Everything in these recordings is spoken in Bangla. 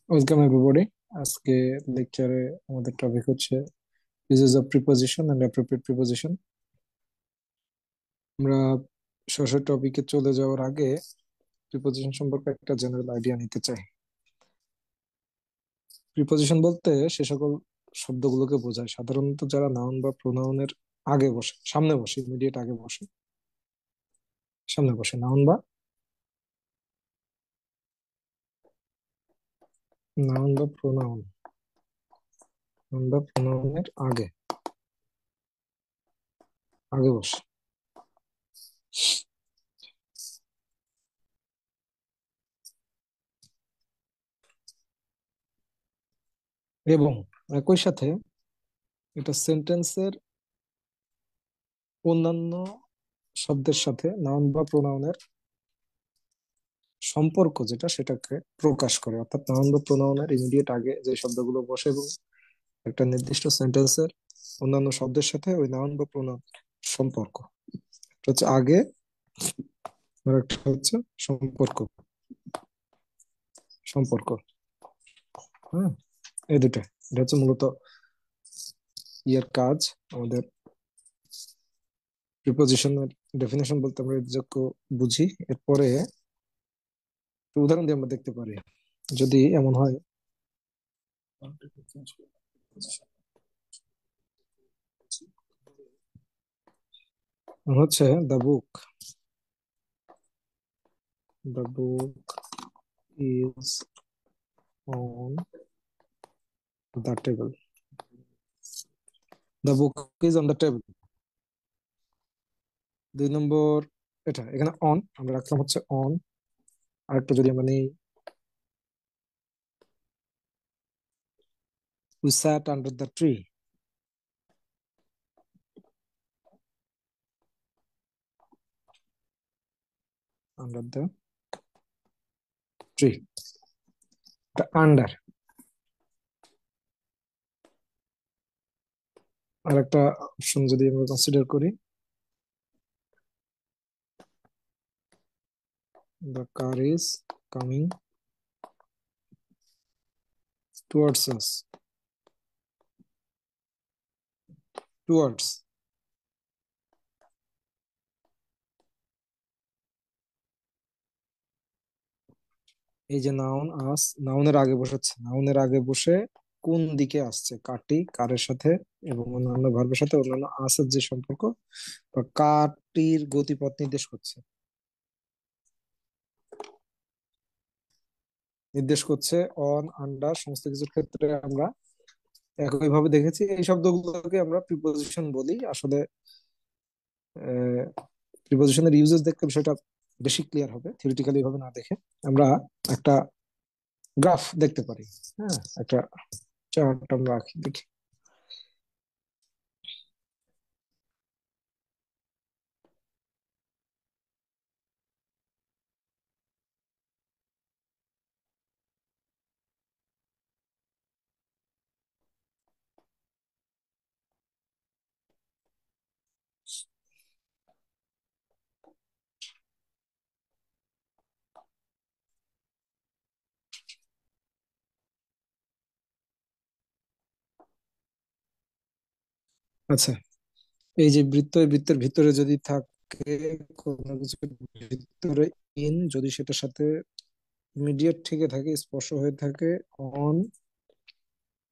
Welcome everybody. আজকে লেকচারে আমাদের টপিক হচ্ছে uses of preposition and appropriate preposition. আমরা সরাসরি টপিকে চলে যাওয়ার আগে প্রিপোজিশন সম্পর্কে একটা জেনারেল আইডিয়া নিতে চাই। প্রিপোজিশন বলতে সে সকল শব্দগুলোকে বোঝায় সাধারণত যারা নাউন বা প্রোনাউনের আগে বসে, সামনে বসে, ইমিডিয়েট আগে বসে, সামনে বসে নাউন বা প্রোনাউন, নাউন বা প্রোনাউনের আগে আগে বসে। এবং একই সাথে এটা সেন্টেন্সের অন্যান্য শব্দের সাথে নাউন বা প্রোনাউনের সম্পর্ক যেটা সেটাকে প্রকাশ করে, অর্থাৎ নাউন বা প্রোনাউনের ইমিডিয়েট আগে যে শব্দগুলো বসে এবং একটা নির্দিষ্ট সেন্টেন্সের অন্যান্য শব্দের সাথে ওই নাউন বা প্রোনাউন সম্পর্ক, এটা হচ্ছে আগে, আর একটা হচ্ছে সম্পর্ক। সম্পর্ক, হ্যাঁ, এই দুটো, এটা হচ্ছে মূলত ইয়ের কাজ। আমাদের প্রিপোজিশনের ডেফিনেশন বলতে আমরা এর যোগ্য বুঝি। এরপরে একটু উদাহরণ দিয়ে আমরা দেখতে পারি। যদি এমন হয় হচ্ছে the book is on the table. The book is on the table. 2 নম্বর, এটা এখানে অন আমরা রাখলাম হচ্ছে অন। আরেকটা যদি আমরা নেই, we sat under the tree. Under the tree, এটা আন্ডার। আর একটা অপশন যদি আমরা কনসিডার করি, the car is coming towards us. Towards, এই যে নাউন আস, নাউনের আগে বসেছে, নাউনের আগে বসে কোন দিকে আসছে, কারটি কারের সাথে এবং অন্যান্য ভার্বের সাথে অন্যান্য আসের যে সম্পর্ক, বা কারটির গতিপথ নির্দেশ করছে, নির্দেশ করছে। অন, আন্ডার সমস্ত কিছুর ক্ষেত্রে আমরা একইভাবে দেখেছি। এই শব্দগুলোকে আমরা প্রিপোজিশন বলি। আসলে প্রিপোজিশনের ইউজেস দেখতে বিষয়টা বেশি ক্লিয়ার হবে থিওরিটিক্যালি ভাবে না দেখে। আমরা একটা গ্রাফ দেখতে পারি, হ্যাঁ, একটা চার্ট আমরা আঁকি, দেখি। আচ্ছা, এই যে বৃত্ত, এই বৃত্তের ভিতরে যদি থাকে কোনো কিছুর ভিতরে ইন, যদি সেটার সাথে ইমিডিয়েট থেকে থাকে, স্পর্শ হয়ে থাকে অন,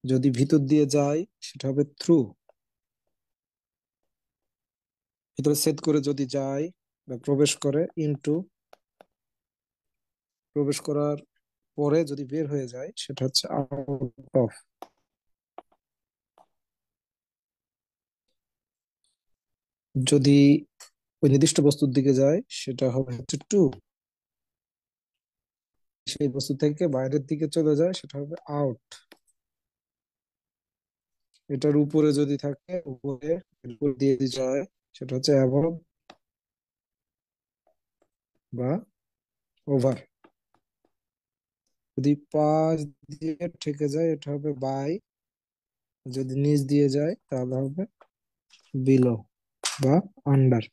যদি ভিতর দিয়ে যায় সেটা হবে থ্রু, ভিতরে সেট করে যদি যায় বা প্রবেশ করে ইনটু, প্রবেশ করার পরে যদি বের হয়ে যায় সেটা হচ্ছে আউট অফ। যদি ওই নির্দিষ্ট বস্তুর দিকে যায় সেটা হবে হচ্ছে টু, সেই বস্তু থেকে বাইরের দিকে চলে যায় সেটা হবে আউট। এটার উপরে যদি থাকে, উপরে, এর উপর দিয়ে যদি যায় সেটা হচ্ছে অ্যাবভ বা ওভার। যদি পাশ দিয়ে ঠেকে যায় এটা হবে বাই, যদি নিচ দিয়ে যায় তাহলে হবে বিলো বা আন্ডার।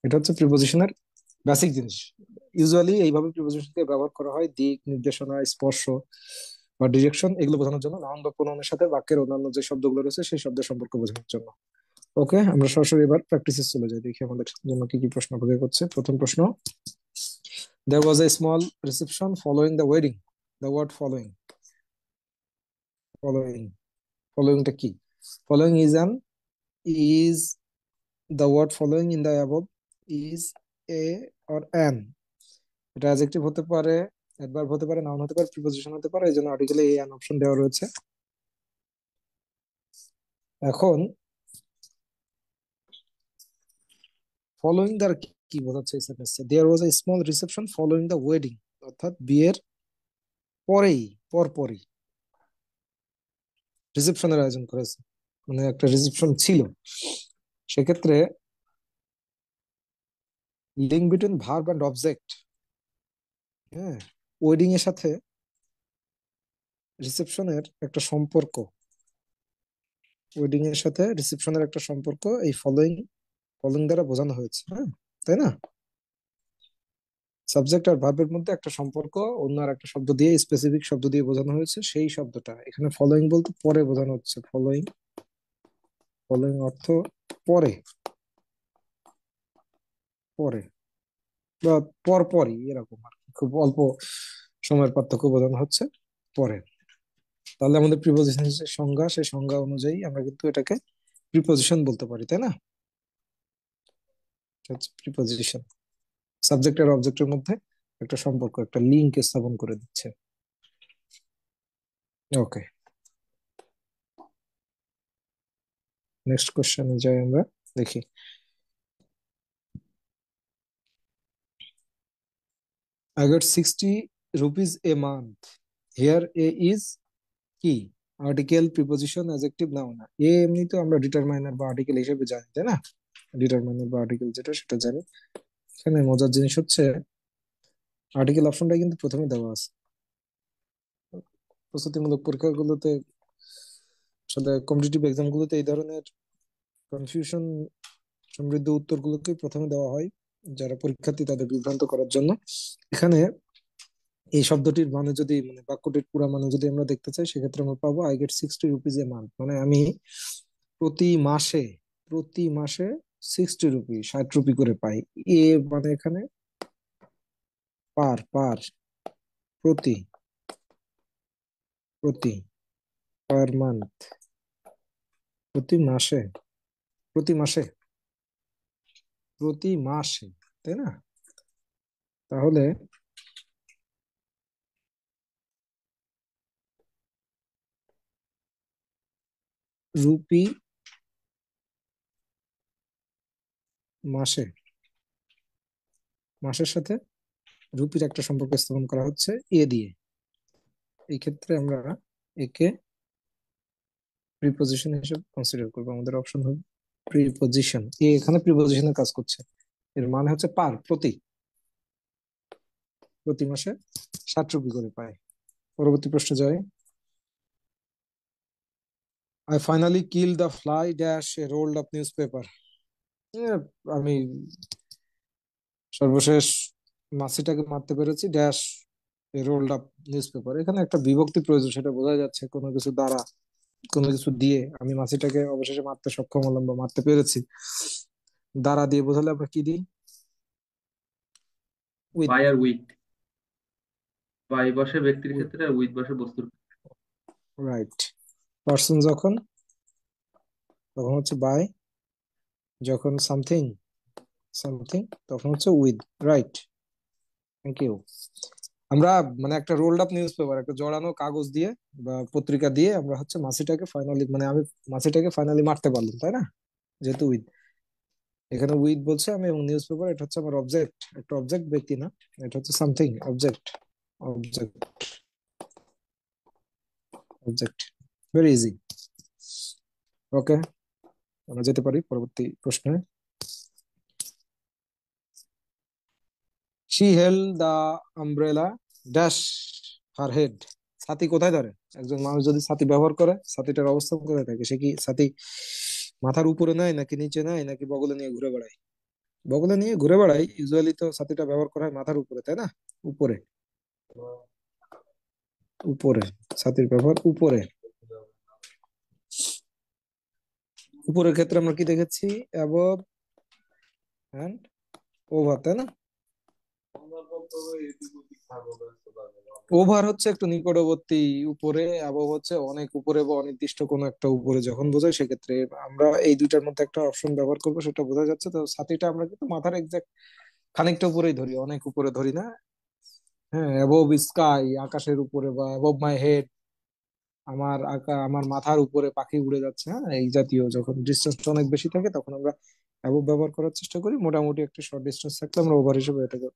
এটা হচ্ছে প্রিপোজিশনের বেসিক জিনিস। ইউজুয়ালি এইভাবে প্রিপোজিশনকে ব্যবহার করা হয় দিক, নির্দেশনা, স্পর্শ বা ডিরেকশন এগুলো বোঝানোর জন্য, নাউন বা প্রোনাউনের সাথে বাক্যের অন্যান্য যে শব্দগুলো রয়েছে সেই শব্দের সম্পর্ক বোঝানোর জন্য। ওকে, আমরা সরাসরি এবার প্র্যাকটিসে চলে যাই, দেখি আমাদের জন্য কি কি প্রশ্ন অপেক্ষা করছে। প্রথম প্রশ্ন, there was a small reception following the wedding. The word following, following, followingটা কি? Following is the word following in the above is a or an, এটা অ্যাডজেক্টিভ হতে পারে, অ্যাডভার্ব হতে পারে, নাউন হতে পারে, প্রিপোজিশন হতে পারে, এই জন্য আর্টিকেলে এ অ্যান অপশন দেওয়া রয়েছে। এখন ফলোইং দ্বারা কি বোঝাচ্ছে এই সেন্টেন্সে? There was a small reception following the wedding, অর্থাৎ বিয়ের পরেই, পরপরই রিসেপশনের আয়োজন করেছে, মানে একটা রিসেপশন ছিল। সেক্ষেত্রে link between verb and object, হ্যাঁ, ওয়েডিং এর সাথে রিসেপশনের একটা সম্পর্ক, ওয়েডিং এর সাথে রিসেপশনের একটা সম্পর্ক এই ফলোইং, ফলোইং দ্বারা বোঝানো হয়েছে, হ্যাঁ, তাই না? সাবজেক্ট আর ভার্বের মধ্যে একটা সম্পর্ক অন্য আর একটা শব্দ দিয়ে, স্পেসিফিক শব্দ দিয়ে বোঝানো হয়েছে, সেই শব্দটা এখানে ফলোইং বলতে পরে বোঝানো হচ্ছে। ফলোইং, ফলোইং অর্থ পরে, পরে বা পরপরই, এরকম আর কি, খুব অল্প সময়ের পার্থক্য বোঝানো হচ্ছে পরে। তাহলে আমাদের প্রিপোজিশনের যে সংজ্ঞা, সেই সংজ্ঞা অনুযায়ী আমরা কিন্তু এটাকে প্রিপোজিশন বলতে পারি, তাই না? প্রিপোজিশন সাবজেক্ট আর অবজেক্টের মধ্যে একটা সম্পর্ক, একটা লিঙ্ক স্থাপন করে দিচ্ছে। ওকে, নেক্সট কোশ্চেনে যাই আমরা, দেখি। I got 60 rupees a month. Here a is কি? Article, preposition, adjective, noun. এ এমনি তো আমরা ডিটারমাইনার বা আর্টিকেল হিসেবে জানি, তাই না? ডিটারমাইনার বা আর্টিকেল যেটা, সেটা জানি। এখানে মজার জিনিস হচ্ছে আর্টিকেল অপশনটা কিন্তু প্রথমে দেওয়া আছে। প্রস্তুতিমূলক পরীক্ষাগুলোতে, আসলে কম্পিটিটিভ এক্সাম গুলোতে এই ধরনের কনফিউশন সমৃদ্ধ উত্তরগুলোকে প্রথমে দেওয়া হয়, যারা পরীক্ষার্থী তাদের বিভ্রান্ত করার জন্য। এখানে এই শব্দটির মানে যদি, মানে বাক্যটির পুরো মানে যদি আমরা দেখতে চাই, সেক্ষেত্রে আমরা পাবো I get 60 rupees a month, মানে আমি প্রতি মাসে, প্রতি মাসে 60 রুপি, 60 রুপি করে পাই। এ মানে এখানে পার, পার, প্রতি, প্রতি, পার মান্থ, প্রতি মাসে, প্রতি মাসে, প্রতি মাসে, তাই না? তাহলে রুপি মাসে, মাসের সাথে রুপির একটা সম্পর্ক স্থাপন করা হচ্ছে এ দিয়ে। এই ক্ষেত্রে আমরা একে প্রিপোজিশন হিসেবে কনসিডার করবো, আমাদের অপশন হবে প্রিপোজিশন। এ এখানে প্রিপোজিশনের কাজ করছে, এর মানে হচ্ছে পার, প্রতি, প্রতি মাসে 60 রুপি করে পায়। পরবর্তী প্রশ্ন যায়। I finally kill the fly dash a ruled up news paper. আমি সর্বশেষ মাছিটাকে মারতে পেরেছি, dash a ruled up news paper. এখানে একটা বিভক্তি প্রয়োজন, সেটা বোঝা যাচ্ছে, কোনো কিছু দ্বারা, কোনো কিছু দিয়ে আমি মাছিটাকে অবশেষে মারতে সক্ষম হলাম বা মারতে পেরেছি। দ্বারা দিয়ে বোঝালে আমরা কি দিই? উইথ। বাই আর উইথ। বাই বসে ব্যক্তির ক্ষেত্রে আর উইথ বসে বস্তুর ক্ষেত্রে। রাইট। পার্সন যখন, তখন হচ্ছে বাই, যখন সামথিং, সামথিং, তখন হচ্ছে উইথ। Right, thank you. আমরা মানে একটা রোল্ড আপ নিউজ পেপার, একটা জড়ানো কাগজ দিয়ে বা পত্রিকা দিয়ে আমরা হচ্ছে মাছিটাকে ফাইনালি, মানে আমি মাছিটাকে ফাইনালি মারতে পারলাম, তাই না? যেহেতু উইথ, এখানে উইথ বলছে আমি, এবং নিউজ পেপার এটা হচ্ছে আমার অবজেক্ট, একটা অবজেক্ট, ব্যক্তি না, এটা হচ্ছে something, object, object, object. Very easy. Okay, আমরা যেতে পারি পরবর্তী প্রশ্নে। She held the umbrella dash her head. ছাতি কোথায় ধরে? একজন মানুষ যদি ছাতি ব্যবহার করে, ছাতিটার অবস্থান কোথায় থাকে? সে কি ছাতি মাথার উপরে নেয়, নাকি নিচে নেয়, নাকি বগলে নিয়ে ঘুরে বেড়ায়? বগলে নিয়ে ঘুরে বেড়াই, ইউজুয়ালি তো ছাতিটা ব্যবহার করা হয় মাথার উপরে, তাই না? উপরে, উপরে, ছাতির ব্যবহার উপরে। উপরের ক্ষেত্রে আমরা কি দেখেছি? অ্যাবভ অ্যান্ড ওভার, তাই না? ওভার হচ্ছে একটু নিকটবর্তী উপরে, অ্যাবভ হচ্ছে অনেক উপরে বা অনির্দিষ্ট কোনো একটা উপরে যখন বোঝায় সেক্ষেত্রে আমরা এই দুইটার মধ্যে একটা অপশন ব্যবহার করবো, সেটা বোঝা যাচ্ছে। তো ছাতিটা আমরা কিন্তু মাথার এক্সাক্ট খানিকটা উপরেই ধরি, অনেক উপরে ধরি না। হ্যাঁ, অ্যাবভ স্কাই, আকাশের উপরে, বা অ্যাবভ মাই হেড, আমার মাথার উপরে পাখি উড়ে যাচ্ছে, হ্যাঁ, এই জাতীয় যখন ডিস্টেন্সটা অনেক বেশি থাকে তখন আমরা অ্যাবভ ব্যবহার করার চেষ্টা করি। মোটামুটি একটা শর্ট ডিস্টেন্স থাকলে আমরা ওভার হিসেবে এটাকে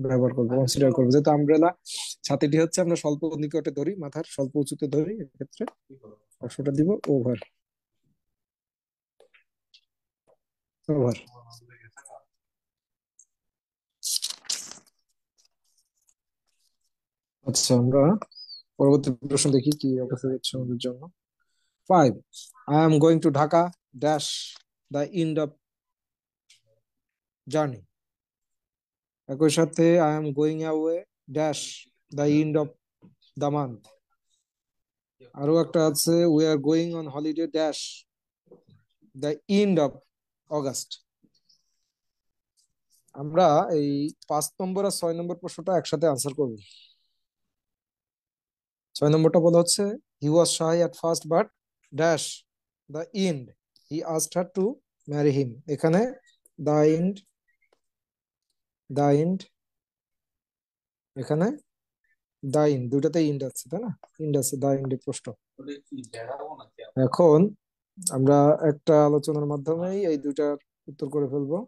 ব্যবহার করবো, কনসিডার করবো। যেহেতু আমব্রেলা ছাতিটি হচ্ছে আমরা স্বল্প নিকটে ধরি, মাথার স্বল্প উঁচুতে ধরি, এক্ষেত্রে অংশটা দিব ওভার। ওভার। আচ্ছা, আমরা পরবর্তী প্রশ্ন দেখি কি অবস্থা হচ্ছে আমাদের জন্য। 5, I am going to Dhaka dash the end of journey। একই সাথে I am going away dash the end of the month। আরো একটা আছে we are going on holiday dash the end of August। আমরা এই 5 নম্বর আর 6 নম্বর প্রশ্নটা একসাথে আনসার করব। 6 নম্বরটা বলা হচ্ছে he was shy at first but dash the end he asked her to marry him। এখানে the end, the end, এখানে the end, দুইটাতে ইন্ড আছে, তাই না? ইন্ড আছে, the end এর প্রশ্ন। এখন আমরা একটা আলোচনার মাধ্যমেই এই দুইটার উত্তর করে ফেলবো।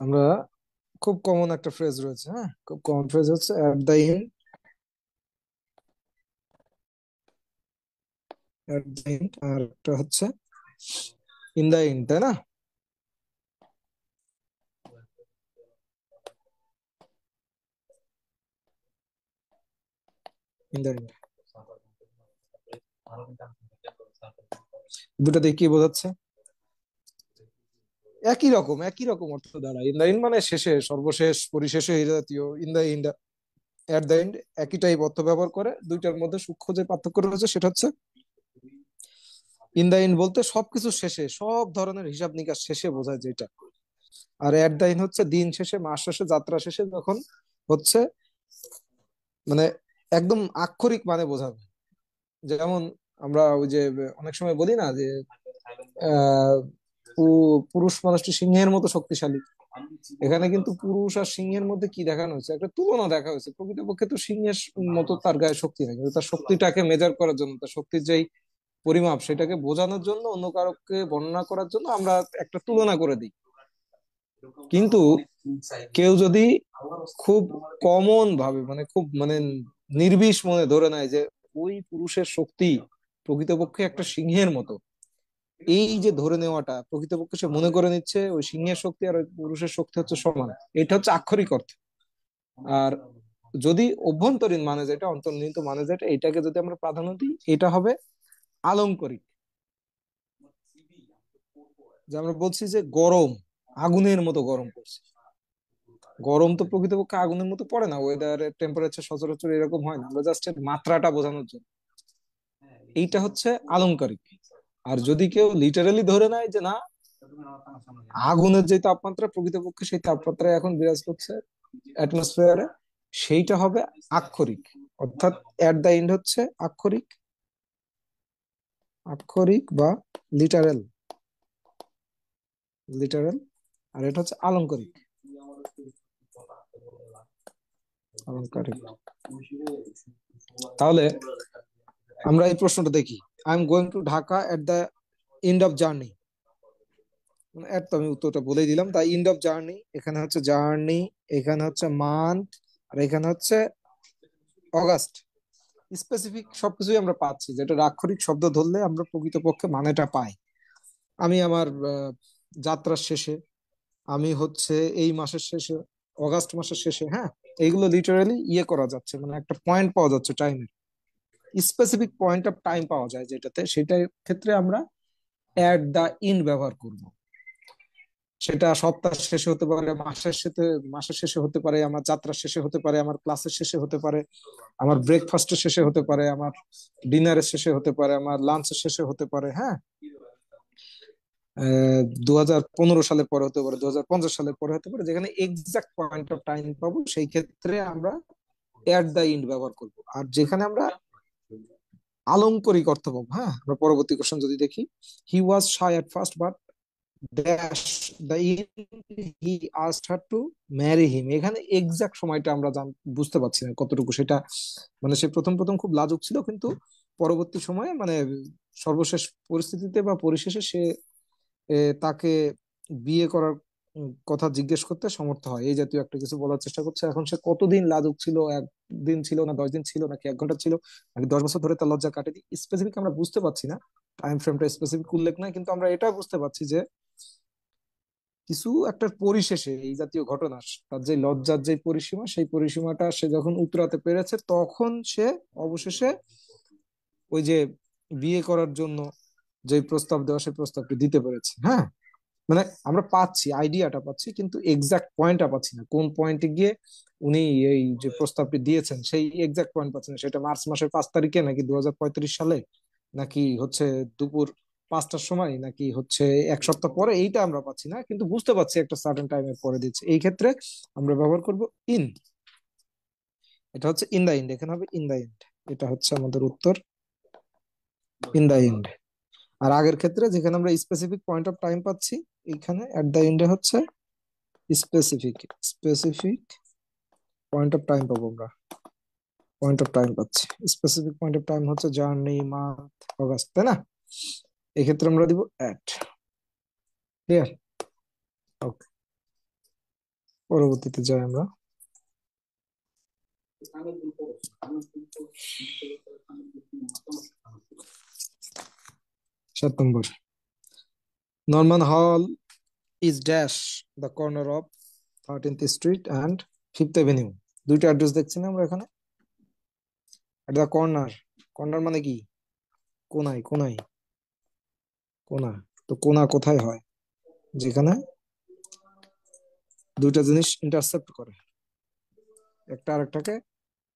আমরা খুব কমন একটা ফ্রেজ রয়েছে, হ্যাঁ, খুব কমন ফ্রেজ হচ্ছে at the end, at the end, আর একটা হচ্ছে ইন দ্য এন্ড, তাই না? ইন দ্য এন্ড, দুটাতে কি বোঝাচ্ছে? একই রকম, একই রকম অর্থ দাঁড়ায়। ইন দ্য এন্ড মানে শেষে, সর্বশেষ, পরিশেষে, এই জাতীয়। In the end, at the and, একই টাইপ অর্থ ব্যবহার করে। দুইটার মধ্যে সূক্ষ্ম যে পার্থক্য রয়েছে সেটা হচ্ছে ইন দ্য এন্ড বলতে সবকিছু শেষে, সব ধরনের হিসাব নিকাশ শেষে বোঝায় যেটা। আর এট দ্য এন্ড হচ্ছে দিন শেষে, মাস শেষে, যাত্রা শেষে, যখন হচ্ছে মানে একদম আক্ষরিক মানে বোঝাবে। যেমন আমরা ওই যে অনেক সময় বলি না যে আহ পুরুষ মানুষটি সিংহের মতো শক্তিশালী। এখানে কিন্তু পুরুষ আর সিংহের মধ্যে কি দেখানো হয়েছে, একটা তুলনা দেখা হয়েছে। প্রকৃতপক্ষে তো সিংহের মতো তার গায়ে শক্তি নেই, কিন্তু তার শক্তিটাকে মেজার করার জন্য, তার শক্তির যেই পরিমাপ সেটাকে বোঝানোর জন্য, অন্য কারোকে বর্ণনা করার জন্য আমরা একটা তুলনা করে দিই। কিন্তু কেউ যদি খুব কমন ভাবে, মানে খুব মানে নির্বিষ মনে ধরে নেয় যে ওই পুরুষের শক্তি প্রকৃতপক্ষে একটা সিংহের মতো, এই যে ধরে নেওয়াটা, প্রকৃতপক্ষে সে মনে করে নিচ্ছে ওই সিংহের শক্তি আর ওই পুরুষের শক্তি হচ্ছে সমান। এটা হচ্ছে আক্ষরিক অর্থ। আর যদি অভ্যন্তরীণ মানে যেটা, অন্তর্নিহিত মানে যেটা, এটাকে যদি আমরা প্রাধান্য দিই, এটা হবে আলংকরিক। যে আমরা বলছি যে গরম, আগুনের মতো গরম পড়ছে। গরম তো প্রকৃতপক্ষে আগুনের মতো পড়ে না, ওয়েদারের টেম্পারেচার সচরাচর এরকম হয় না, আমরা জাস্ট এর মাত্রাটা বোঝানোর জন্য। এইটা হচ্ছে আলংকারিক। আর যদি কেউ লিটারালি ধরে নেয় যে না, আগুনের যে তাপমাত্রা, প্রকৃতপক্ষে সেই তাপমাত্রায় এখন বিরাজ করছে অ্যাটমসফিয়ারে, সেইটা হবে আক্ষরিক। অর্থাৎ এট দ্য এন্ড হচ্ছে আক্ষরিক, আক্ষরিক বা লিটারাল, লিটারাল। আর এটা হচ্ছে আলংকারিক, আলংকারিক। তাহলে আমরা এই প্রশ্নটা দেখি, I am going to Dhaka at the end of journey. At তো আমি উত্তরটা বলেই দিলাম। তাই এন্ড অফ জার্নি, এখানে হচ্ছে জার্নি, এখানে হচ্ছে মান্থ, আর এখানে হচ্ছে অগাস্ট। স্পেসিফিক সবকিছুই আমরা পাচ্ছি, যেটা আক্ষরিক শব্দ ধরলে আমরা প্রকৃতপক্ষে মানেটা পাই। আমি আমার যাত্রার শেষে, আমি হচ্ছে এই মাসের শেষে, অগাস্ট মাসের শেষে, হ্যাঁ, এইগুলো লিটারালি ইয়ে করা যাচ্ছে, মানে একটা পয়েন্ট পাওয়া যাচ্ছে টাইমের, স্পেসিফিক পয়েন্ট অফ টাইম পাওয়া যায় যেটাতে, সেটার ক্ষেত্রে আমরা অ্যাট দা ইন ব্যবহার করব। সেটা সপ্তাহ শেষে হতে পারে, মাসের শেষে হতে পারে, আমার যাত্রার শেষে হতে পারে, আমার ক্লাসের শেষে হতে পারে, আমার ব্রেকফাস্টের শেষে হতে পারে, আমার ডিনারের শেষে হতে পারে, আমার লাঞ্চের শেষে হতে পারে। হ্যাঁ, 2015 সালের পরে হতে পারে, 2050 সালের পরে হতে পারে, যেখানে এক্সাক্ট পয়েন্ট অফ টাইম পাবো সেই ক্ষেত্রে আমরা এট দা এন্ড ব্যবহার করব। আর যেখানে আমরা আলংকরিক অর্থ পাবো, হ্যাঁ, আমরা পরবর্তী কোশ্চেন যদি দেখি, he was shy at first but dash the he asked her to marry him. এখানে এক্সাক্ট সময়টা আমরা বুঝতে পারছি না কতটুকু সেটা, মানে সে প্রথম প্রথম খুব লাজুক ছিল, কিন্তু পরবর্তী সময়ে মানে সর্বশেষ পরিস্থিতিতে বা পরিশেষে সে তাকে বিয়ে করার কথা জিজ্ঞেস করতে সমর্থ হয়, এই জাতীয় একটা কিছু বলার চেষ্টা করছে। এখন সে কতদিন লাজুক ছিল, একদিন ছিল না 10 দিন ছিল নাকি 1 ঘন্টা ছিল নাকি 10 বছর ধরে তার লজ্জা কাটেনি, স্পেসিফিক আমরা বুঝতে পারছি না, টাইম ফ্রেমটা স্পেসিফিক উল্লেখ নাই, কিন্তু আমরা এটা বুঝতে পারছি যে কিছু একটা পরিশেষে এই জাতীয় ঘটনা, তার যে লজ্জার যে পরিসীমা, সেই পরিসীমাটা সে যখন উতরাতে পেরেছে তখন সে অবশেষে ওই যে বিয়ে করার জন্য যে প্রস্তাব দেওয়া সেই প্রস্তাবটি দিতে পেরেছে। হ্যাঁ, মানে আমরা পাচ্ছি, আইডিয়াটা পাচ্ছি, কিন্তু এক্সাক্ট পয়েন্টটা পাচ্ছি না, কোন পয়েন্টে গিয়ে উনি এই যে প্রস্তাবটি দিয়েছেন সেই এক্সাক্ট পয়েন্ট পাচ্ছি না, সেটা মার্চ মাসের 5 তারিখে নাকি 2035 সালে, নাকি হচ্ছে দুপুর 5টার সময়, নাকি হচ্ছে 1 সপ্তাহ পরে, এইটা আমরা পাচ্ছি না, কিন্তু বুঝতে পারছি একটা সার্টেন টাইমের পরে দিচ্ছে। এই ক্ষেত্রে আমরা ব্যবহার করব ইন। এটা হচ্ছে ইন দা এন্ড, এখানে হবে ইন দা এন্ড। এটা হচ্ছে আমাদের উত্তর, ইন দা এন্ড। আর আগের ক্ষেত্রে যেখানে আমরা স্পেসিফিক পয়েন্ট অফ টাইম পাচ্ছি, এইখানে এট দা এন্ডে হচ্ছে স্পেসিফিক পয়েন্ট অফ টাইম পাবো আমরা, পয়েন্ট অফ টাইম পাচ্ছি। স্পেসিফিক পয়েন্ট অফ টাইম হচ্ছে জার্নি, মান্থ, অগাস্ট, তাই না? এক্ষেত্রে আমরা দিব এট। ক্লিয়ার? ওকে, পরবর্তীতে যাই আমরা। 7 নম্বর, Norman Hall is dash the corner of 13th street and 5th avenue. দুইটা অ্যাড্রেস দেখছি না আমরা এখানে, এট দ্য কর্নার। কর্নার মানে কি? কোনায়, কোনায়, কোনা। তো কোনা কোথায় হয়? যেখানে দুইটা জিনিস ইন্টারসেপ্ট করে, একটা আরেকটাকে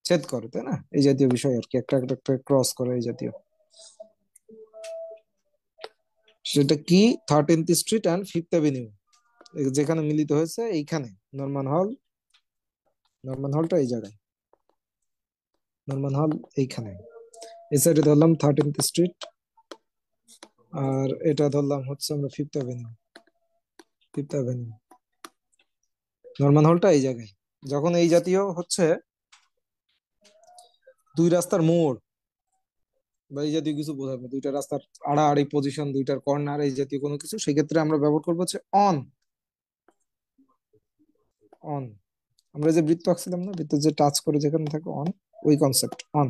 ছেদ করে, তাই না? এই জাতীয় বিষয় আর কি, একটা একটা ক্রস করে, এই জাতীয়। সেটা কি? 13th street and 5th avenue, যেখানে মিলিত হয়েছে এইখানে নরমান হল। নরমান হলটা এই জায়গায়, নরমান হল এইখানে। এই সাইডে ধরলাম 13th স্ট্রিট, আর এটা ধরলাম হচ্ছে আমরা 5th avenue. 5th avenue, Norman হলটা এই জায়গায়। যখন এই জাতীয় হচ্ছে দুই রাস্তার মোড় বা এই জাতীয় কিছু বোঝাবে, দুইটা রাস্তার আড়াআড়ি পজিশন, দুইটার কর্নার, এই জাতীয় কোনো কিছু, সেক্ষেত্রে আমরা ব্যবহার করবো হচ্ছে অন। অন, আমরা যে বৃত্ত আঁকছিলাম না, বৃত্ত যে টাচ করে যেখানে থাকে অন, ওই কনসেপ্ট অন।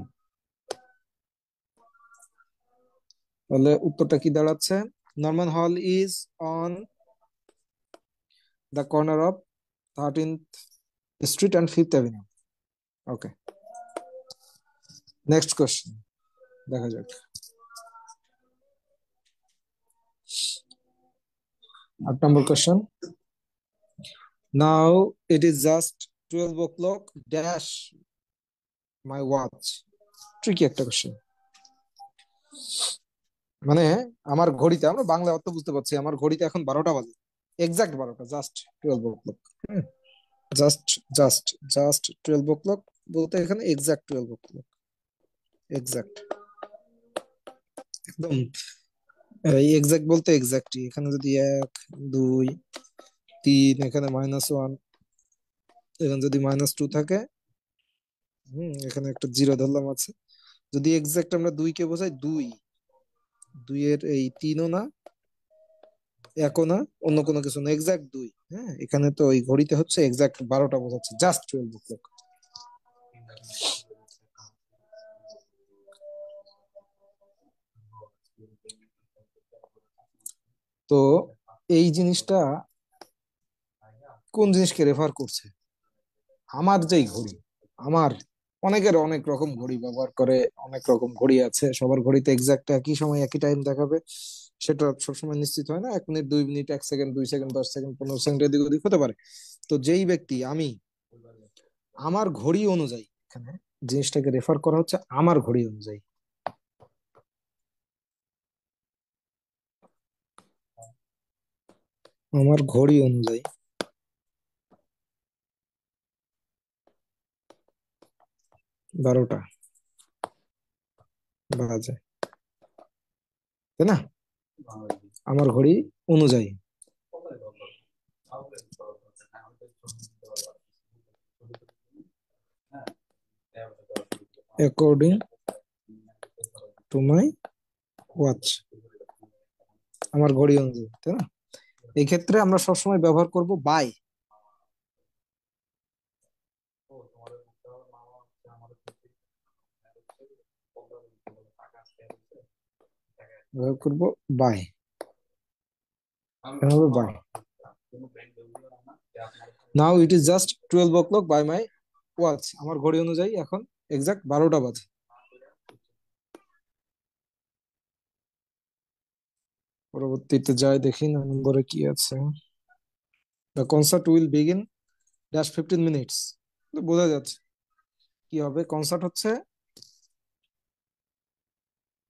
তাহলে উত্তরটা কি দাঁড়াচ্ছে? Norman Hall is on the corner of 13th street and 5th avenue. Okay, next question দেখা যাক। 8 নম্বর question, now it is just 12 o'clock dash my watch. Tricky একটা কোশ্চেন, মানে আমার ঘড়িতে, আমরা বাংলা অর্থ বুঝতে পারছি, আমার ঘড়িতে এখন 12টা বাজে, এক্সাক্ট 12টা, just 12 o'clock। Just, just, just 12 o'clock বলতে এখানে এক্সাক্ট 12 o'clock, এক্সাক্ট, একদম এক্সাক্ট বলতে এক্সাক্টই। এখানে যদি 1, 2, 3, এখানে -1, এখানে যদি -2 থাকে, এখানে একটা জিরো ধরলাম আছে। যদি এক্সাক্ট আমরা 2 কে বোঝাই, দুই, দুইয়ের এই 3ও না, একও না, অন্য কোনো কিছু না, এক্সাক্ট 2। হ্যাঁ, এখানে তো ওই ঘড়িতে হচ্ছে এক্সাক্ট 12টা বোঝাচ্ছে, জাস্ট 12 o'clock। তো এই জিনিসটা কোন জিনিসকে রেফার করছে? আমার যেই ঘড়ি, আমার, অনেকের অনেক রকম ঘড়ি ব্যবহার করে, অনেক রকম ঘড়ি আছে, সবার ঘড়িতে এক্সাক্ট একই সময় একই টাইম দেখাবে, সেটা সবসময় নিশ্চিত হয় না, 1 minute 2 minute 1 second 2 second 10 second 15 second এদিক ওদিক হতে পারে। তো যেই ব্যক্তি আমি, আমার ঘড়ি অনুযায়ী, এখানে জিনিসটাকে রেফার করা হচ্ছে আমার ঘড়ি অনুযায়ী। আমার ঘড়ি অনুযায়ী 12টা বাজে, তাই না? আমার ঘড়ি অনুযায়ী, অ্যাকর্ডিং টু মাই ওয়াচ, আমার ঘড়ি অনুযায়ী, তাই না? এই ক্ষেত্রে আমরা সবসময় ব্যবহার করব বাই। ব্যবহার করব বাই, হবে by. Now it is just 12 o'clock by my watch, আমার ঘড়ি অনুযায়ী এখন এক্সাক্ট 12টা বাজে। পরবর্তীতে যাই দেখি নম্বরে কি আছে। The concert will begin dash 15 minutes, বোঝা যাচ্ছে কি হবে। কনসার্ট হচ্ছে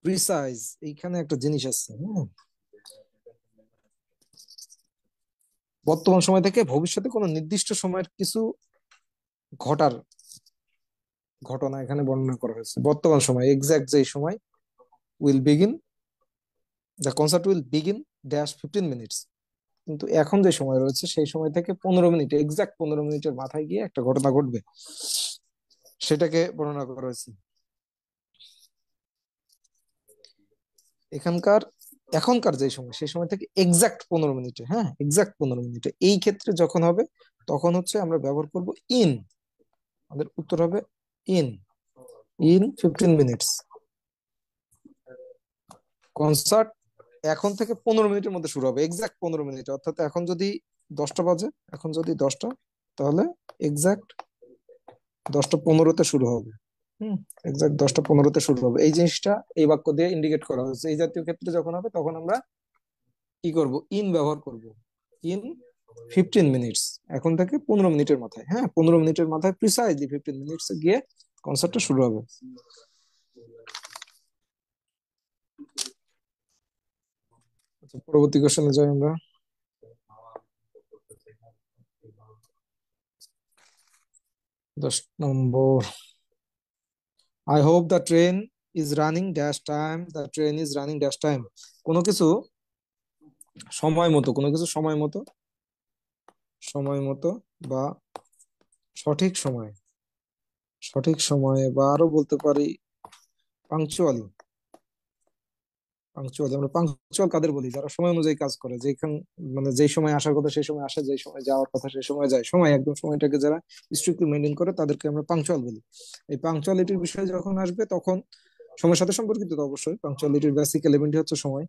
প্রিসাইজ, এইখানে একটা জিনিস আছে, বর্তমান সময় থেকে ভবিষ্যতে কোনো নির্দিষ্ট সময়ের কিছু ঘটার ঘটনা এখানে বর্ণনা করা হয়েছে। বর্তমান সময় এক্সাক্ট যেই সময়, will begin, the concert will begin dash 15 minutes, কিন্তু এখন যে সময় রয়েছে সেই সময় থেকে 15 মিনিট, এক্সাক্ট 15 মিনিটের মাথায় গিয়ে একটা ঘটনা ঘটবে, সেটাকে বর্ণনা করা হয়েছে এখানকার। এখনকার যে সময় সেই সময় থেকে এক্সাক্ট 15 মিনিটে, হ্যাঁ এক্সাক্ট 15 মিনিটে, এই ক্ষেত্রে যখন হবে তখন হচ্ছে আমরা ব্যবহার করব ইন। আমাদের উত্তর হবে ইন, ইন 15 মিনিটস। কনসার্ট এখন থেকে 15 মিনিটের মধ্যে শুরু হবে, এক্সাক্ট 15 মিনিট, অর্থাৎ এখন যদি 10টা বাজে, এখন যদি 10টা, তাহলে এক্সাক্ট 10টা 15-তে শুরু হবে। হুম, এক্সাক্ট 10টা 15-তে শুরু হবে। এই জিনিসটা এই বাক্য দিয়ে ইন্ডিকেট করা হয়েছে। এই জাতীয় ক্ষেত্রে যখন হবে তখন আমরা কি করব, ইন ব্যবহার করব। ইন 15 মিনিটস, এখন থেকে 15 মিনিটের মাথায়, হ্যাঁ 15 মিনিটের মাথায় প্রিসাইজলি 15 মিনিটস গিয়ে কনসার্টটা শুরু হবে। আচ্ছা, পরবর্তী কোশ্চেনে যাই আমরা। 10 নম্বর, I hope the train is running dash time, the train is running dash time. কোনো কিছু সময় মতো, কোনো কিছু সময় মতো, সময় মতো বা সঠিক সময়, সঠিক সময়ে, বা আরো বলতে পারি পাংচুয়ালি। পাংচুয়ালি, আমরা পাংচুয়াল কাদের বলি? যারা সময় অনুযায়ী কাজ করে, যেখান মানে যেই সময় আসার কথা সেই সময় আসে, যেই সময় যাওয়ার কথা সেই সময় যায়, সময় একদম সময়টাকে যারা স্ট্রিক্টলি মেনটেন করে তাদেরকে আমরা পাংচুয়াল বলি। এই পাংচুয়ালিটির বিষয়ে যখন আসবে তখন, সময়ের সাথে সম্পর্কিত তো অবশ্যই, পাংচুয়ালিটির বেসিক এলিমেন্টই হচ্ছে সময়।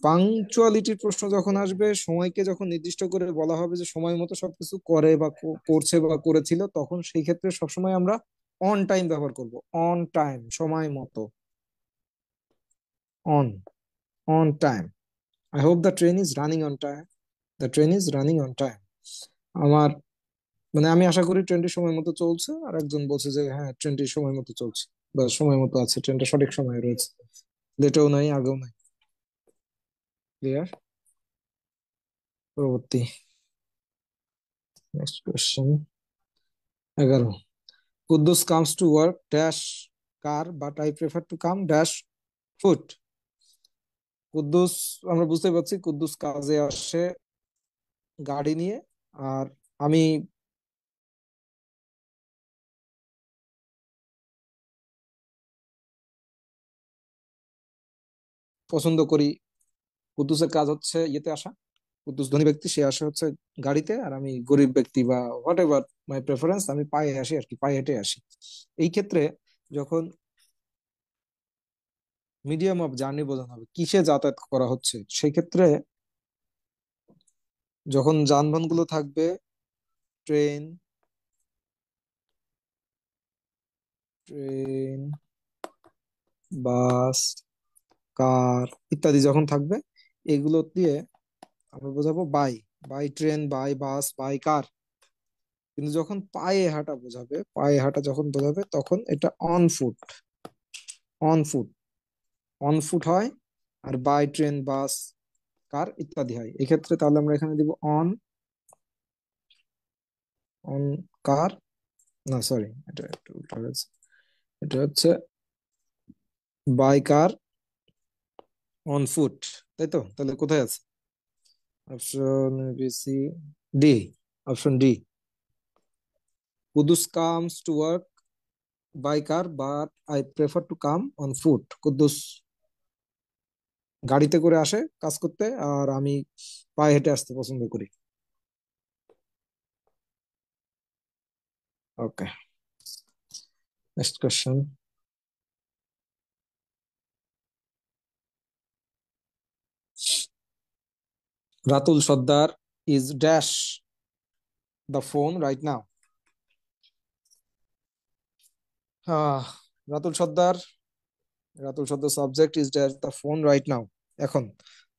পাংচুয়ালিটির প্রশ্ন যখন আসবে, সময়কে যখন নির্দিষ্ট করে বলা হবে যে সময় মতো সবকিছু করে বা করছে বা করেছিল, তখন সেই ক্ষেত্রে সবসময় আমরা অন টাইম ব্যবহার করব। অন টাইম, সময় মতো, on, on time. I hope the train is running on time, the train is running on time. আমার মানে আমি আশা করি ট্রেনটি সময় মতো চলছে, আর একজন বলছে যে হ্যাঁ ট্রেনটি সময় মতো চলছে বা সময় মতো আছে, ট্রেনটা সঠিক সময়ে রয়েছে, লেটেও নাই আগেও নাই। ক্লিয়ার? পরবর্তী, next question. 11, Quddus comes to work dash car, but I prefer to come dash foot. Quddus, আমরা বুঝতে পারছি কুদ্দুস কাজে আসে গাড়ি নিয়ে, আর আমি পছন্দ করি, কুদ্দুসের কাজ হচ্ছে ইয়েতে আসা, কুদ্দুস ধনী ব্যক্তি, সে আসে হচ্ছে গাড়িতে, আর আমি গরিব ব্যক্তি বা হোয়াট এভার মাই প্রেফারেন্স, আমি পায়ে আসি আর কি, পায়ে হেঁটে আসি। এই ক্ষেত্রে যখন মিডিয়াম অফ জার্নি বোঝানো হবে, কিসে যাতায়াত করা হচ্ছে, সেই ক্ষেত্রে যখন যানবাহন গুলো থাকবে, ট্রেন, ট্রেন, বাস, কার ইত্যাদি যখন থাকবে, এগুলো দিয়ে আমরা বোঝাবো by. By train, by bus, by car. কিন্তু যখন পায়ে হাঁটা বোঝাবে, পায়ে হাঁটা যখন বোঝাবে, তখন এটা on foot. On foot, on foot হয়। আর বাই ট্রেন, বাস, কার ইত্যাদি হয়। এক্ষেত্রে তাহলে আমরা এখানে দিব অন, অন কার, না সরি, এটা একটু উল্টো হয়েছে। এটা হচ্ছে বাই কার, অন ফুট। তাই তো? তাহলে কোথায় আছে? Option B, C, D. Option D. Quddus comes to work by car but I prefer to come on foot. Quddus গাড়িতে করে আসে কাজ করতে, আর আমি পায়ে হেঁটে আসতে পছন্দ করি। Okay, next question. Ratul Sardar is dash the phone right now. Ratul Sardar, Ratul Sardar subject is dash the phone right now. এখন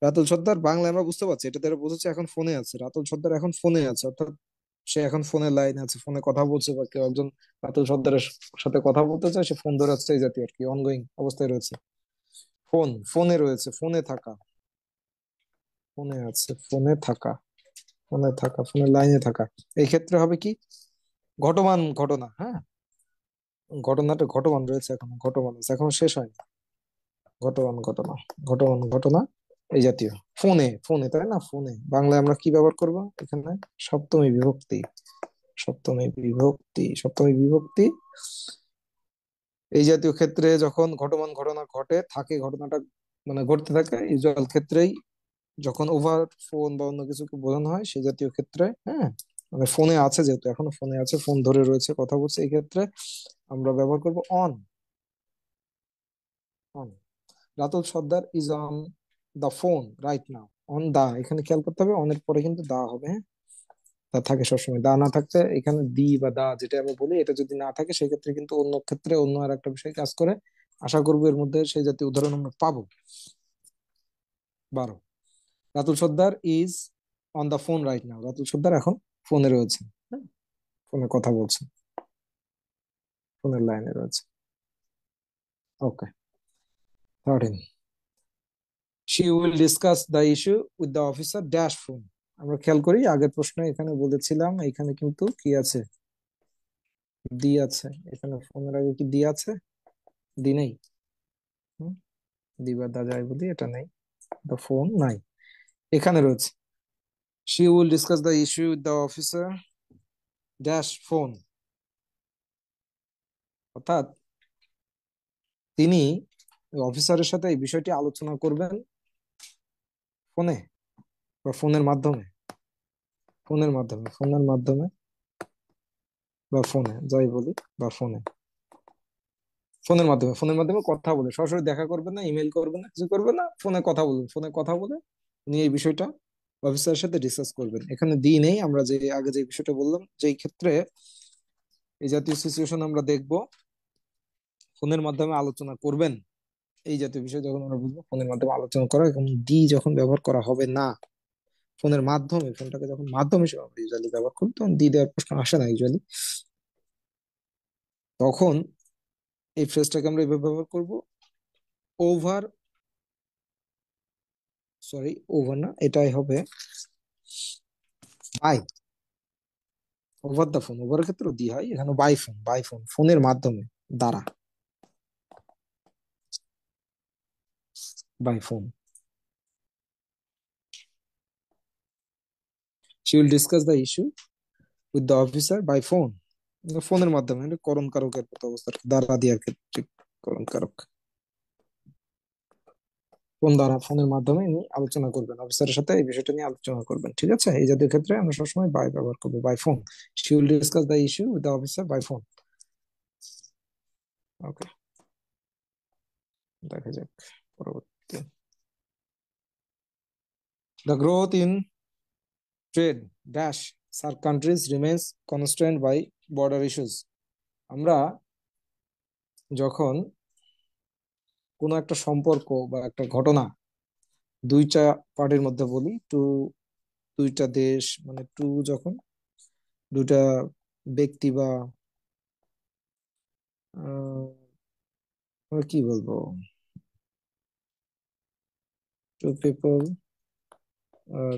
রাতুল সর্দার বাংলা আমরা বুঝতে পারছি, এটা দ্বারা বোঝাচ্ছে এখন ফোনে আছে। রাতুল সর্দার এখন ফোনে আছে, অর্থাৎ সে এখন ফোনে লাইন আছে, ফোনে কথা বলছে, বা কেউ একজন রাতুল সর্দারের সাথে কথা বলতে চায়, সে ফোন ধরে আসছে, এই জাতীয় আর কি, অনগোয়িং অবস্থায় রয়েছে। ফোন, ফোনে রয়েছে, ফোনে থাকা, ফোনে আছে, ফোনে থাকা, ফোনে থাকা, ফোনের লাইনে থাকা। এই ক্ষেত্রে হবে কি, ঘটমান ঘটনা, হ্যাঁ, ঘটনাটা ঘটমান রয়েছে, এখন ঘটমান আছে, এখন শেষ হয়নি। ঘটমান ঘটনা, ঘটমান ঘটনা, এই জাতীয়। ফোনে, ফোনে, তাই না? ফোনে বাংলায় আমরা কি ব্যবহার করব এখানে? সপ্তমী বিভক্তি, সপ্তমী বিভক্তি, সপ্তমী বিভক্তি। এই জাতীয় ক্ষেত্রে যখন ঘটমান ঘটনা ঘটে থাকে, ঘটনাটা মানে ঘটতে থাকে, ইউজুয়াল ক্ষেত্রেই যখন ওভার ফোন বা অন্য কিছুকে বোঝানো হয়, সেই জাতীয় ক্ষেত্রে, হ্যাঁ, মানে ফোনে আছে, যেহেতু এখনো ফোনে আছে, ফোন ধরে রয়েছে, কথা বলছে, এই ক্ষেত্রে আমরা ব্যবহার করব on. On. Ratul Sardar is on the phone right now. On the, এখানে খেয়াল করতে হবে, অনের পরে কিন্তু দা হবে, হ্যাঁ? দা থাকে সবসময়, দা না থাকতে এখানে দি বা দা যেটা আমি বলি, এটা যদি না থাকে সেক্ষেত্রে কিন্তু অন্য ক্ষেত্রে অন্য আর একটা বিষয় কাজ করে। আশা করবো এর মধ্যে সেই জাতীয় উদাহরণ আমরা পাবো। 12, Ratul Sardar is on the phone right now. Ratul Sardar এখন ফোনে রয়েছে, হ্যাঁ, ফোনে কথা বলছে, ফোনের লাইনে রয়েছে। ওকে, 13, she will discuss the issue with the officer dash phone. আমরা খেয়াল করি আগের প্রশ্নে এখানে বলেছিলাম, এখানে কিন্তু কি আছে? দি আছে। এখানে ফোনের আগে কি দি আছে? দি নেই। হুম, দি বা দা যাই বলি, এটা নেই। দ্য ফোন নাই, এখানে রয়েছে। She will discuss the issue with the officer dash phone, অর্থাৎ তিনি অফিসারের সাথে এই বিষয়টি আলোচনা করবেন ফোনে বা ফোনের মাধ্যমে। ফোনের মাধ্যমে, ফোনের মাধ্যমে বা ফোনে যাই বলি, বা ফোনে, ফোনের মাধ্যমে, ফোনের মাধ্যমে কথা বলে, সরাসরি দেখা করবে না, ইমেল করবে না, কিছু করবে না, ফোনে কথা বলবেন, ফোনে কথা বলে উনি এই বিষয়টা অফিসারের সাথে ডিসকাস করবেন। এখানে দি নেই, আমরা যে আগে যে বিষয়টা বললাম, যে ক্ষেত্রে এই জাতীয় সিচুয়েশন আমরা দেখব, ফোনের মাধ্যমে আলোচনা করবেন, এই জাতীয় বিষয় যখন আমরা বুঝবো ফোনের মাধ্যমে আলোচনা করা, এবং দি যখন ব্যবহার করা হবে না, ফোনের মাধ্যমে, ফোনটাকে যখন মাধ্যম হিসেবে আমরা ইউজুয়ালি ব্যবহার করি, তখন দি দেওয়ার প্রশ্ন আসে না ইউজুয়ালি। তখন এই ফ্রেজটাকে আমরা এভাবে ব্যবহার করব, ওভার, সরি ওভার না, এটাই হবে by. Over the phone, over ক্ষেত্রে দি হয়, এখানে বাই ফোন, বাই ফোন, ফোনের মাধ্যমে, দ্বারা, by phone. She will discuss the issue with the officer by phone. ফোনের মাধ্যমে, এটা করণ কারকের মতো অবস্থা আর কি, দ্বারা দেওয়ার ক্ষেত্রে করণ কারক। ফোন দ্বারা, ফোনের মাধ্যমে ইনি আলোচনা করবেন, অফিসারের সাথে এই বিষয়টা নিয়ে আলোচনা করবেন, ঠিক আছে? এই জাতীয় ক্ষেত্রে আমরা সবসময় বাই ব্যবহার করবো, by phone. She will discuss the issue with the officer by phone. Okay, দেখা যাক পরবর্তী। The growth in trade dash sir countries remains constant by border issues. আমরা যখন কোনো একটা সম্পর্ক বা একটা ঘটনা দুইটা পার্টির মধ্যে বলি, দুইটা দেশ, মানে যখন দুইটা ব্যক্তি বা আমরা কি বলবো, টু পিপল আর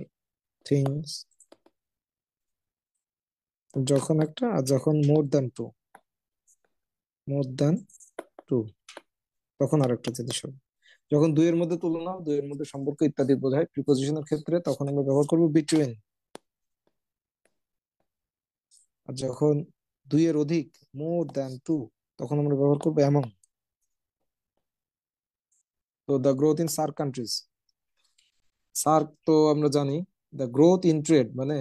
থিংস, যখন একটা আর যখন মোর দ্যান টু, তখন আর একটা জিনিস হবে। যখন দুইয়ের মধ্যে তুলনা, দুইয়ের মধ্যে সম্পর্ক ইত্যাদি বোঝায় প্রিপোজিশনের ক্ষেত্রে, তখন আমরা ব্যবহার করবো বিটুইন। আর যখন দুইয়ের অধিক, মোর দ্যান টু, তখন আমরা ব্যবহার করবো অ্যামং। তো the growth in SAARC countries, SAARC তো আমরা জানি, দ্য গ্রোথ ইন ট্রেড মানে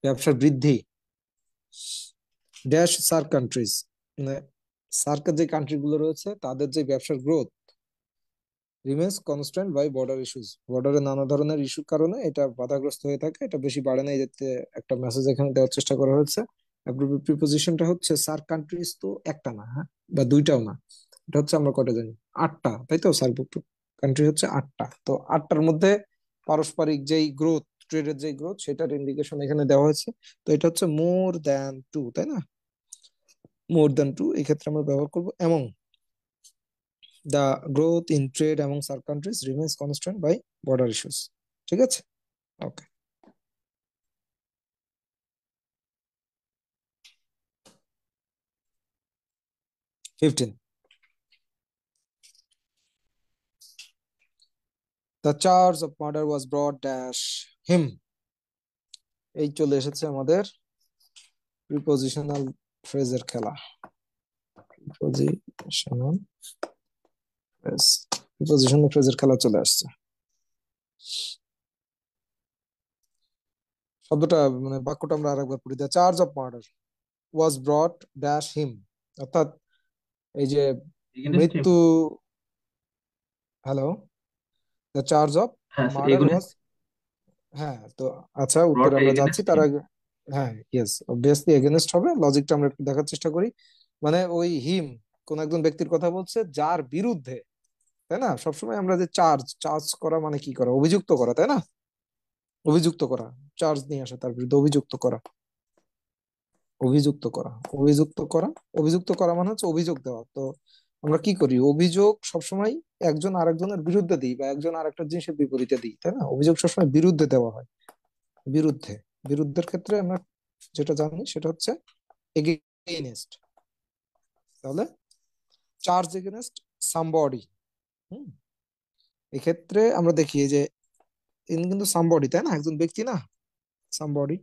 ব্যবসার বৃদ্ধি, ড্যাশ সার্ক কান্ট্রিজ মানে সার্কের যে কান্ট্রি গুলো রয়েছে তাদের যে ব্যবসার growth remains constant by border issues, বর্ডারে নানা ধরনের ইস্যুর কারণে এটা বাধাগ্রস্ত হয়ে থাকে, এটা বেশি বাড়ে না, এই যাতে একটা মেসেজ এখানে দেওয়ার চেষ্টা করা হয়েছে। প্রিপোজিশনটা হচ্ছে সার্ক কান্ট্রিজ তো একটা না, হ্যাঁ, বা দুইটাও না, এটা হচ্ছে আমরা কটা জানি, আটটা, তাই তো? সার্ক কান্ট্রি হচ্ছে আটটা, তো আটটার মধ্যে পারস্পরিক যেই গ্রোথ, ট্রেডের যেই গ্রোথ, সেটার ইন্ডিকেশন এখানে দেওয়া হয়েছে। তো এটা হচ্ছে মোর দ্যান টু, তাই না? মোর দ্যান টু, এই ক্ষেত্রে আমরা ব্যবহার করবো among. The growth in trade among SAARC countries remains constant by border issues. ঠিক আছে, okay. 15, the charge of murder was brought dash him. এই চলে এসেছে আমাদের প্রিপোজিশনাল ফ্রেজের খেলা। প্রিপোজিশনাল ফ্রেজ, প্রিপোজিশনাল ফ্রেজের খেলা চলে আসছে। শব্দটা মানে বাক্যটা আমরা আরেকবার পড়ি, the charge of murder was brought dash হিম, অর্থাৎ এই যে এগেনস্ট হিম। মৃত্যু, হ্যালো, দ্য চার্জ অফ হ্যাঁ, মার্ডার ওয়াজ, এগেনস্ট, হ্যাঁ তো আচ্ছা, উত্তরে ব্রট আমরা যাচ্ছি এগেনস্ট তার হিম। আগে। হ্যাঁ, ইয়েস, অবভিয়াসলি এগেনস্ট হবে, লজিকটা আমরা একটু দেখার চেষ্টা করি। মানে ওই হিম কোন একজন ব্যক্তির কথা বলছে যার বিরুদ্ধে, তাই না? সবসময় আমরা যে চার্জ চার্জ করা মানে কি করা, অভিযুক্ত করা, তাই না? অভিযুক্ত করা, চার্জ নিয়ে আসা, তার বিরুদ্ধে অভিযুক্ত করা, অভিযুক্ত করা, অভিযুক্ত করা, অভিযুক্ত করা মানে হচ্ছে অভিযোগ দেওয়া। তো আমরা কি করি, অভিযোগ সবসময় একজন আরেকজনের বিরুদ্ধে দিই, বা একজন আরেকটা জিনিসের বিপরীতে দিই, তাই না? অভিযোগ সবসময় বিরুদ্ধে দেওয়া হয়, বিরুদ্ধে। বিরুদ্ধের ক্ষেত্রে আমরা যেটা জানি সেটা হচ্ছে এগেইনস্ট। তাহলে চার্জ এগেইনস্ট সামবডি। হুম, এক্ষেত্রে আমরা দেখি এই যে ইনি কিন্তু সামবডি, তাই না? একজন ব্যক্তি না, সামবডি,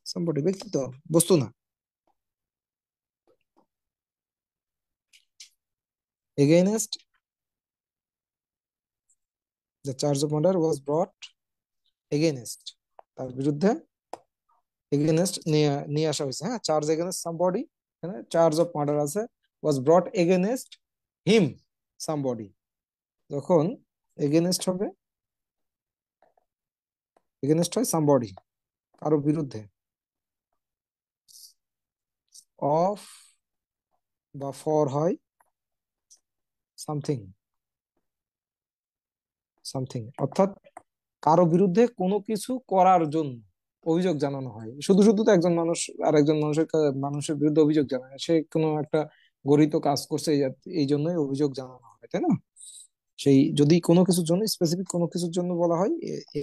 সামবডি ব্যক্তি তো, বস্তু না। Against the charge of murder was ব্রট, against তার বিরুদ্ধে, এগেইনস্ট নিয়ে নিয়ে আসা হয়েছে, হ্যাঁ, চার্জ এগেইনস্ট সামবডি, এখানে চার্জ অফ মার্ডার আছে, ওয়াজ ব্রট এগেইনস্ট হিম সামবডি। যখন এগেইনস্ট হবে, এগেইনস্ট হয় সামবডি, কারো বিরুদ্ধে, অফ বা ফর হয় সামথিং, সামথিং, অর্থাৎ কারো বিরুদ্ধে কোনো কিছু করার জন্য অভিযোগ জানানো হয়। শুধু শুধু তো একজন মানুষ আর একজন মানুষের বিরুদ্ধে অভিযোগ জানায় না। সে কোনো একটা গরিত কাজ করছে, এই জন্যই অভিযোগ জানানো হয়, তাই না? সেই যদি কোনো কিছুর জন্য, স্পেসিফিক কোনো কিছুর জন্য বলা হয়,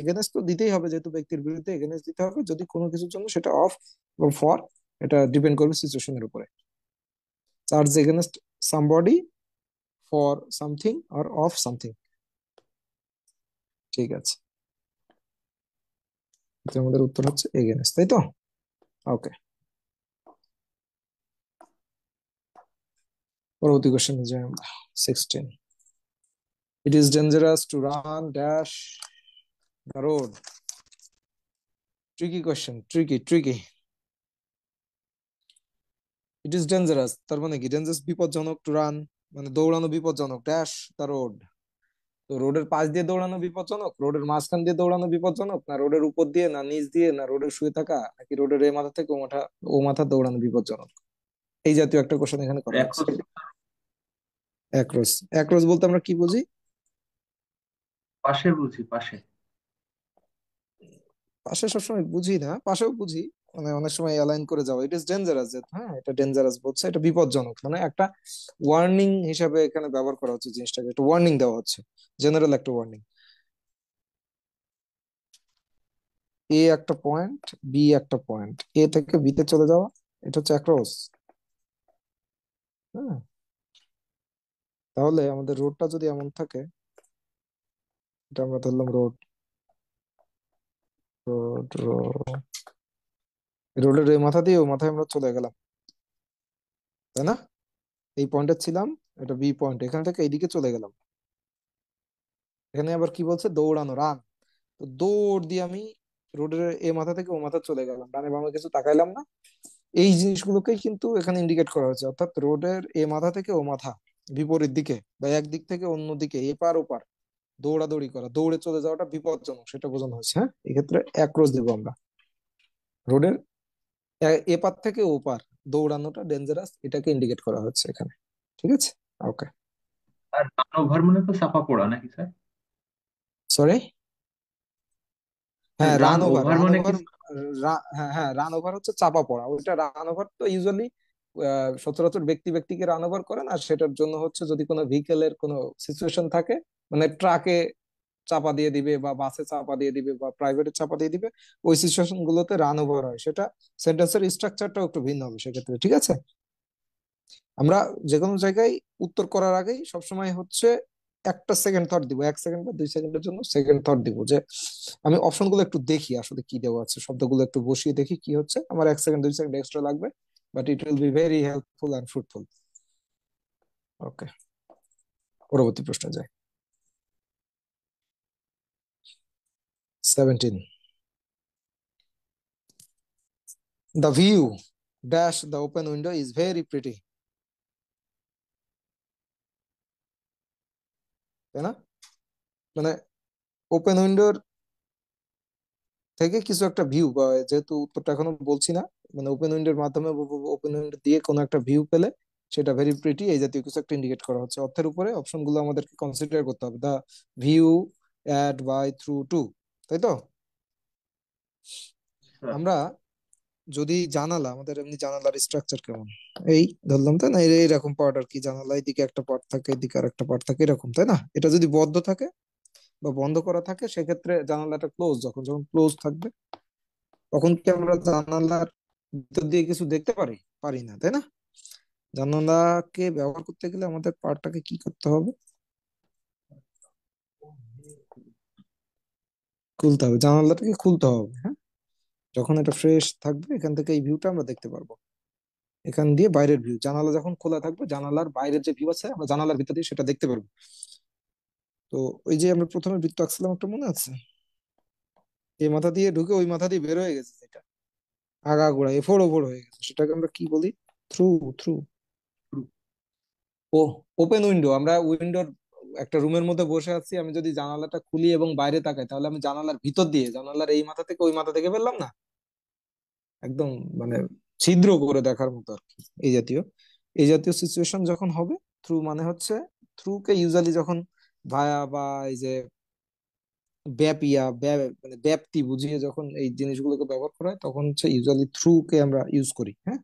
এগেনস্ট তো দিতেই হবে, যেহেতু ব্যক্তির বিরুদ্ধে এগেনস্ট দিতে হবে। যদি কোনো কিছুর জন্য, সেটা অফ বা ফর, এটা ডিপেন্ড করবে সিচুয়েশনের উপরে। Charge against somebody, for something, আর অফ সামথিং। ঠিক আছে, তো আমাদের উত্তর হচ্ছে এগেনস্ট, তাই তো? ওকে, পরবর্তী কোশ্চেনে যাই আমরা। 16, it is dangerous to run dash the road. Tricky question, tricky tricky. It is dangerous তার মানে কি? ডেঞ্জারাস বিপজ্জনক, টু রান মানে দৌড়ানো বিপজ্জনক, ড্যাশ দ্য রোড, তো রোডের পাশ দিয়ে দৌড়ানো বিপজ্জনক, রোডের মাঝখান দিয়ে দৌড়ানো বিপজ্জনক, না রোডের উপর দিয়ে, না নিচ দিয়ে, না রোডের শুয়ে থাকা, নাকি রোডের এ মাথা থেকে ও মাথা দৌড়ানো বিপজ্জনক? এই জাতীয় একটা কোশ্চেন এখানে করা হয়েছে। দেখো, অ্যাক্রস। অ্যাক্রস বলতে আমরা কি বুঝি? পাশে বুঝি, পাশে। পাশে সবসময় বুঝি না, পাশেও বুঝি। মানে অনেক সময় অ্যালাইন করে যাওয়া, ইট ইজ ডেঞ্জারাস। হ্যাঁ, এটা ডেঞ্জারাস বলছে, এটা বিপজ্জনক, মানে একটা ওয়ার্নিং হিসাবে এখানে ব্যবহার করা হচ্ছে জিনিসটাকে, একটা ওয়ার্নিং দেওয়া হচ্ছে, জেনারেল একটা ওয়ার্নিং। এ একটা পয়েন্ট, বি একটা পয়েন্ট, এ থেকে বি তে চলে যাওয়া, এটা হচ্ছে অ্যাক্রস। হ্যাঁ, তাহলে আমাদের রোডটা যদি এমন থাকে, এটা আমরা ধরলাম রোড, রোড, রোডের এই মাথা দিয়ে ও মাথায় আমরা চলে গেলাম, তাই না? এই পয়েন্টে ছিলাম, এটা বি পয়েন্ট, এখান থেকে এইদিকে চলে গেলাম। এখানে আবার কি বলছে, দৌড়ানো, রান। তো দৌড় দিয়ে আমি রোডের এ মাথা থেকে ও মাথা চলে গেলাম, ডানে বামে কিছু তাকাইলাম না। এই জিনিসগুলোকেই কিন্তু এখানে ইন্ডিকেট করা হয়েছে, অর্থাৎ রোডের এ মাথা থেকে ও মাথা, বিপরীত দিকে বা একদিক থেকে অন্য দিকে, এপার ওপার দৌড়াদৌড়ি করা, দৌড়ে চলে যাওয়াটা বিপজ্জনক, সেটা বোঝানো হয়েছে। হ্যাঁ, এক্ষেত্রে অ্যাক্রস দেবো আমরা। রোডের এপার থেকে ওপার দৌড়ানোটা ডেঞ্জারাস, এটাকে ইন্ডিকেট করা হচ্ছে এখানে। ঠিক আছে, ওকে। আর রান ওভার মানে তো চাপা পড়া নাকি স্যার? সরি। হ্যাঁ, run run over, over run মানে কি? ওভার। হ্যাঁ হ্যাঁ, রান ওভার হচ্ছে চাপা পড়া। ওইটা রান ওভার তো ইউজুয়ালি সচরাচর ব্যক্তি ব্যক্তিকে রান ওভার করে না, সেটার জন্য হচ্ছে যদি কোনো ভেহিকেলের কোনো সিচুয়েশন থাকে, মানে ট্রাকে চাপা দিয়ে দিবে বা বাসে চাপা দিয়ে দিবে বা প্রাইভেটে চাপা দিয়ে দিবে, ওই সিচুয়েশন গুলোতে রান ওভার হয়। সেটা সেন্টেন্সের স্ট্রাকচারটাও একটু ভিন্ন হবে সেক্ষেত্রে। ঠিক আছে, আমরা যে কোনো জায়গায় উত্তর করার আগেই সবসময় হচ্ছে একটা সেকেন্ড থট দিব, 1 সেকেন্ড বা 2 সেকেন্ডের জন্য সেকেন্ড থট দিব, যে আমি অপশনগুলো একটু দেখি আসলে কি দেওয়া আছে, শব্দগুলো একটু বসিয়ে দেখি কি হচ্ছে। আমার 1 সেকেন্ড 2 সেকেন্ড এক্সট্রা লাগবে, but it will be very helpful and fruitful. Okay, পরবর্তী প্রশ্ন যায়। 17, the view dash the open window is very pretty, তাই না? মানে ওপেন উইন্ডোর থেকে কিছু একটা ভিউ, বা যেহেতু উত্তরটা এখনো বলছি না, মানে ওপেন উইন্ডোর মাধ্যমে, ওপেন উইন্ডো দিয়ে কোনো একটা ভিউ পেলে সেটা ভেরি প্রিটি, এই জাতীয় কিছু একটা ইন্ডিকেট করা হচ্ছে। অর্থের উপরে অপশনগুলো আমাদেরকে কনসিডার করতে হবে, the view at by through to, তাই তো? স্যার, আমরা যদি জানালা, আমাদের এমনি জানালার স্ট্রাকচার কেমন, এই ধরলাম তাই না, এইরকম পার্ট আর কি, জানালা এদিকে একটা পার্ট থাকে, এদিকে আর একটা পার্ট থাকে, এরকম তাই না? এটা যদি বদ্ধ থাকে বা বন্ধ করা থাকে, সেক্ষেত্রে জানালাটা ক্লোজ, যখন যখন ক্লোজ থাকবে তখন কি আমরা জানালার ভিতর দিয়ে কিছু দেখতে পারি? পারি না, তাই না? জানালাকে ব্যবহার করতে গেলে আমাদের পার্টটাকে কি করতে হবে? খুলতে হবে, জানালাটাকে খুলতে হবে। হ্যাঁ, যখন এটা ফ্রেশ থাকবে এখান থেকে এই ভিউটা আমরা দেখতে পারবো, এখান দিয়ে বাইরের ভিউ। জানালা যখন খোলা থাকবে, জানালার বাইরের যে ভিউ আছে আমরা জানালার ভিতর দিয়ে সেটা দেখতে পারবো। তো ওই যে আমরা প্রথমে বৃত্ত আঁকছিলাম, একটা মনে আছে? এই মাথা দিয়ে ঢুকে ওই মাথা দিয়ে বের হয়ে গেছে, যেটা আগাগোড়া এফোড় ওফোড় হয়ে গেছে, সেটাকে আমরা কি বলি? থ্রু। থ্রু। ও, ওপেন উইন্ডো, আমরা উইন্ডোর একটা রুমের মধ্যে বসে আছি, আমি যদি জানালাটা খুলি এবং বাইরে তাকাই, তাহলে আমি জানালার ভিতর দিয়ে, জানালার এই মাথা থেকে ওই মাথা থেকে ফেললাম না, একদম মানে ছিদ্র করে দেখার মতো আর কি, এই জাতীয়। এই জাতীয় সিচুয়েশন যখন হবে, থ্রু মানে হচ্ছে, থ্রু কে ইউজালি যখন ভায়া বা এই যে মানে ব্যাপ্তি বুঝিয়ে যখন এই জিনিসগুলোকে ব্যবহার করা হয়, তখন হচ্ছে ইউজালি থ্রু কে আমরা ইউজ করি। হ্যাঁ,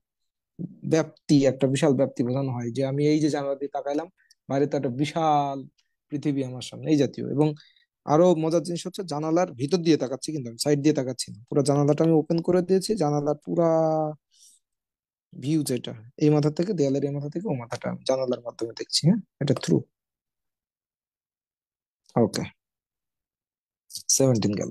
ব্যাপ্তি, একটা বিশাল ব্যাপ্তি বোঝানো হয়, যে আমি এই যে জানালা দিয়ে তাকাইলাম, বাইরে তো একটা বিশাল পৃথিবী আমার সামনে, এই জাতীয়। এবং আরো মজার জিনিস হচ্ছে, জানালার ভিতর দিয়ে তাকাচ্ছি, কিন্তু আমি সাইড দিয়ে তাকাচ্ছি না, পুরো জানালাটা আমি ওপেন করে দিয়েছি, জানালার পুরা ভিউ যেটা, এই মাথা থেকে দেয়ালের এই মাথা থেকে ও মাথাটা আমি জানালার মাধ্যমে দেখছি। হ্যাঁ, এটা থ্রু। ওকে, 17 গেল।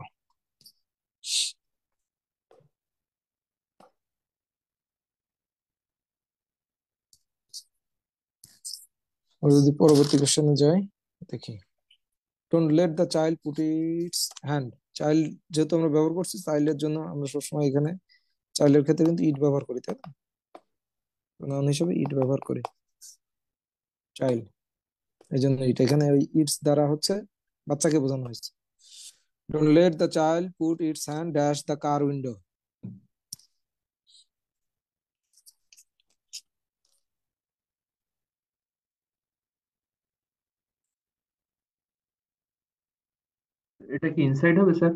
আমরা যদি পরবর্তী কোশ্চেনে যাই, দেখি। Don't let the child put it's hand. Child যেহেতু আমরা ব্যবহার করছি, চাইল্ডের জন্য আমরা সবসময় এখানে চাইল্ডের ক্ষেত্রে কিন্তু ইট ব্যবহার করি, তাই না? প্রনাউন হিসেবে ইট ব্যবহার করি, চাইল্ড। এই জন্য ইট এখানে ওই ইটস দ্বারা হচ্ছে বাচ্চাকে বোঝানো হয়েছে। Don't let the child put it's hand dash the car window. এটা কি ইনসাইড হবে sir?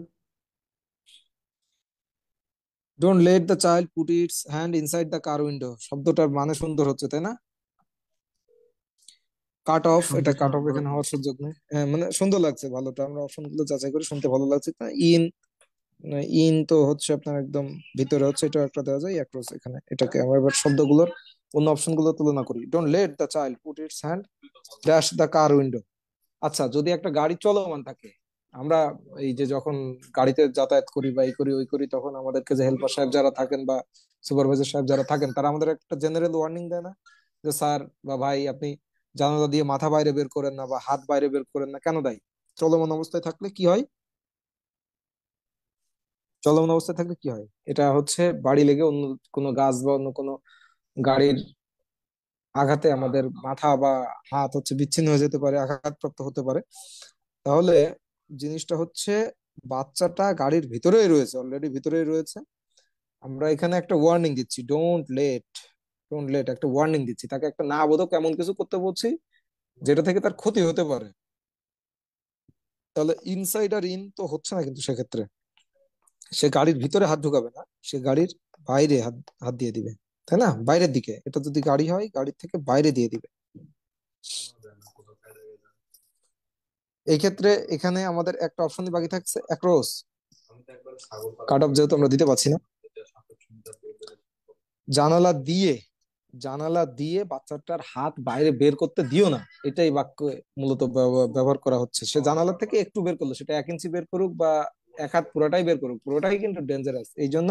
Don't let the child put it's hand inside the car window, শব্দটার মানে সুন্দর হচ্ছে তাই না? কাট অফ, এটা শব্দের কাট সাথে অফ বড় এখানে কি? হওয়ার সুযোগ নেই। হ্যাঁ মানে সুন্দর লাগছে, ভালোটা আমরা অপশন গুলো যাচাই করে শুনতে ভালো লাগছে না। ইন, ইন তো হচ্ছে আপনার একদম ভিতরে হচ্ছে, এটা একটা দেওয়া যায় অ্যাক্রস এখানে। এটাকে আমরা এবার শব্দগুলোর অন্য অপশন গুলো তুলনা করি। Don't let the child put it's hand dash the car window. আচ্ছা, যদি একটা গাড়ি চলমান থাকে, আমরা এই যে যখন গাড়িতে যাতায়াত করি বা এই করি ওই করি, তখন আমাদেরকে যে হেল্পার সাহেব যারা থাকেন বা সুপারভাইজার সাহেব যারা থাকেন, তারা আমাদের একটা জেনারেল ওয়ার্নিং দেয় না, যে স্যার বা ভাই আপনি জানালা দিয়ে মাথা বাইরে বের করেন না বা হাত বাইরে বের করেন না, কেন দেয়? চলমান অবস্থায় থাকলে কি হয়? চলমান অবস্থায় থাকলে কি হয়? এটা হচ্ছে বাড়ি লেগে অন্য কোনো গাছ বা অন্য কোনো গাড়ির আঘাতে আমাদের মাথা বা হাত হচ্ছে বিচ্ছিন্ন হয়ে যেতে পারে, আঘাতপ্রাপ্ত হতে পারে। তাহলে জিনিসটা হচ্ছে, বাচ্চাটা গাড়ির ভিতরেই রয়েছে, অলরেডি ভিতরেই রয়েছে, আমরা এখানে একটা ওয়ার্নিং দিচ্ছি, ডোন্ট লেট। ডোন্ট লেট একটা ওয়ার্নিং দিচ্ছি, তাকে একটা না বোধক এমন কিছু করতে বলছি যেটা থেকে তার ক্ষতি হতে পারে। তাহলে ইনসাইড আর ইন তো হচ্ছে না, কিন্তু সেক্ষেত্রে সে গাড়ির ভিতরে হাত ঢুকাবে না, সে গাড়ির বাইরে হাত হাত দিয়ে দিবে, তাই না? বাইরের দিকে, এটা যদি গাড়ি হয় গাড়ির থেকে বাইরে দিয়ে দিবে। এই ক্ষেত্রে এখানে আমাদের একটা অপশন বাকি থাকছে অ্যাক্রস। কাট অফ যেহেতু আমরা দিতে পারছি না, জানালা দিয়ে, জানালা দিয়ে বাচ্চাটার হাত বাইরে বের করতে দিও না, এটাই বাক্যে মূলত ব্যবহার করা হচ্ছে। সে জানালা থেকে একটু বের করলো, সেটা 1 ইঞ্চি বের করুক বা এক হাত পুরোটাই বের করুক, পুরোটাই কিন্তু ডেঞ্জারাস। এই জন্য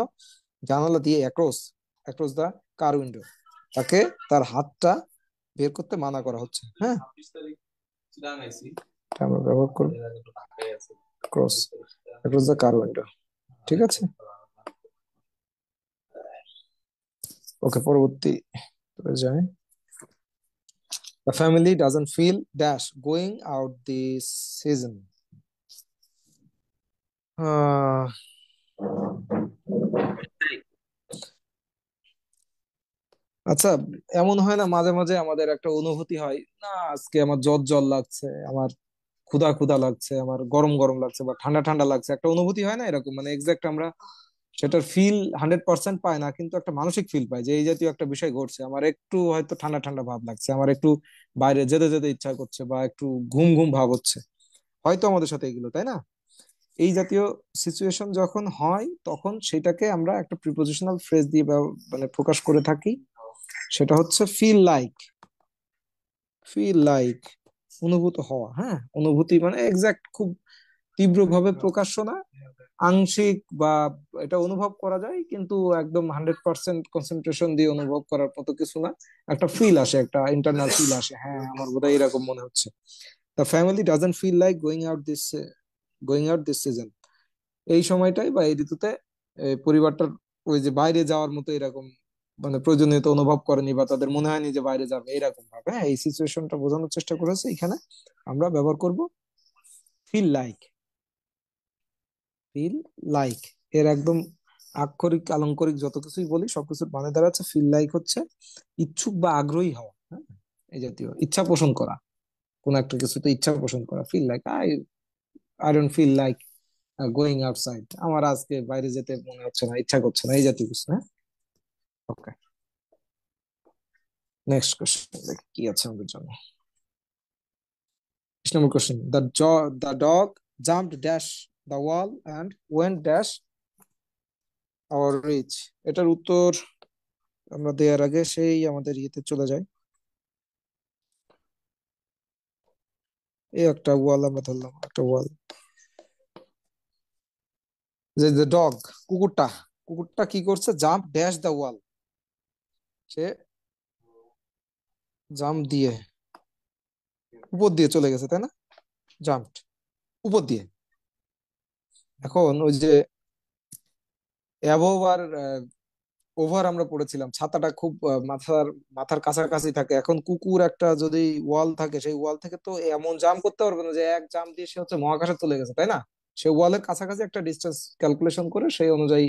জানালা দিয়ে অ্যাক্রস, অ্যাক্রস দা কার উইন্ডো, তাকে তার হাতটা বের করতে মানা করা হচ্ছে। হ্যাঁ, এটা আমরা ব্যবহার করব ক্রস, অ্যাক্রস দা কার উইন্ডো। ঠিক আছে, ওকে পরবর্তী যাই। The family doesn't feel dash going out this season. আহ, আচ্ছা, এমন হয় না মাঝে মাঝে আমাদের একটা অনুভূতি হয় না, আজকে আমার জ্বর জ্বর লাগছে, আমার ক্ষুধা ক্ষুধা লাগছে, আমার গরম গরম লাগছে বা ঠান্ডা ঠান্ডা লাগছে, একটা অনুভূতি হয় না এরকম, মানে এক্সাক্ট আমরা সেটার ফিল 100% পাই না, কিন্তু একটা মানসিক ফিল পাই যে এই জাতীয় একটা বিষয় ঘটছে, আমার একটু হয়তো ঠান্ডা ঠান্ডা ভাব লাগছে, আমার একটু বাইরে যেতে যেতে ইচ্ছা করছে বা একটু ঘুম ঘুম ভাব হচ্ছে। হয়তো আমাদের সাথে এগুলো, তাই না? এই জাতীয় সিচুয়েশন যখন হয়, তখন সেটাকে আমরা একটা প্রিপোজিশনাল ফ্রেজ দিয়ে মানে প্রকাশ করে থাকি। সেটা হচ্ছে ফিল লাইক। ফিল লাইক, অনুভূত হওয়া। হ্যাঁ, অনুভূতি মানে এক্সাক্ট খুব তীব্রভাবে প্রকাশ্য না, আংশিক বা এটা অনুভব করা যায়, কিন্তু একদম 100% কনসেন্ট্রেশন দিয়ে অনুভব করার মতো কিছু না। একটা ফিল আসে, একটা ইন্টারনাল ফিল আসে, হ্যাঁ আমার বোধহয় এরকম মনে হচ্ছে। The family doesn't feel like going out this season. এই সময়টাই বা এই ঋতুতে পরিবারটার ওই যে বাইরে যাওয়ার মতো এরকম মানে প্রয়োজনীয়তা অনুভব করেনি, বা তাদের মনে হয়নি যে বাইরে যাবে এরকম ভাবে। হ্যাঁ, এই সিচুয়েশনটা বোঝানোর চেষ্টা করেছে এখানে। আমরা ব্যবহার করব ফিল লাইক। ফিল লাইক এর একদম আক্ষরিক আলংকারিক যত কিছুই বলি সবকিছুর মানে দাঁড়াচ্ছে ফিল লাইক হচ্ছে ইচ্ছুক বা আগ্রহী হওয়া। হ্যাঁ, এই জাতীয় ইচ্ছা পোষণ করা, কোন একটা কিছুতে ইচ্ছা পোষণ করা। Feel like I I don't feel like going outside, আমার আজকে বাইরে যেতে মনে হচ্ছে না, ইচ্ছা করছে না, এই জাতীয় কিছু। হ্যাঁ, ওকে, নেক্সট কোশ্চেন দেখি কি আছে আমাদের জন্য। 6 নম্বর question, the dog jumped dash the wall and went dash our reach. এটার উত্তর আমরা দেওয়ার আগে সেই আমাদের ইয়েতে চলে যায়। এই একটা ওয়াল আমরা ধরলাম, একটা ওয়াল, যে ডগ, কুকুরটা, কুকুরটা কি করছে? Jump dash the wall, say jump দিয়ে উপর দিয়ে চলে গেছে, তাই না? জাম্পড উপর দিয়ে। এখন ওই যে অ্যাবোভ আর ওভার আমরা পড়েছিলাম, ছাতাটা খুব মাথার মাথার কাছাকাছি থাকে। এখন কুকুর একটা যদি ওয়াল থাকে, সেই ওয়াল থেকে তো এমন জাম্প করতে পারবে না যে এক জাম্প দিয়ে সে হচ্ছে মহাকাশে চলে গেছে, তাই না? সে ওয়ালের কাছাকাছি একটা ডিস্টেন্স ক্যালকুলেশন করে সেই অনুযায়ী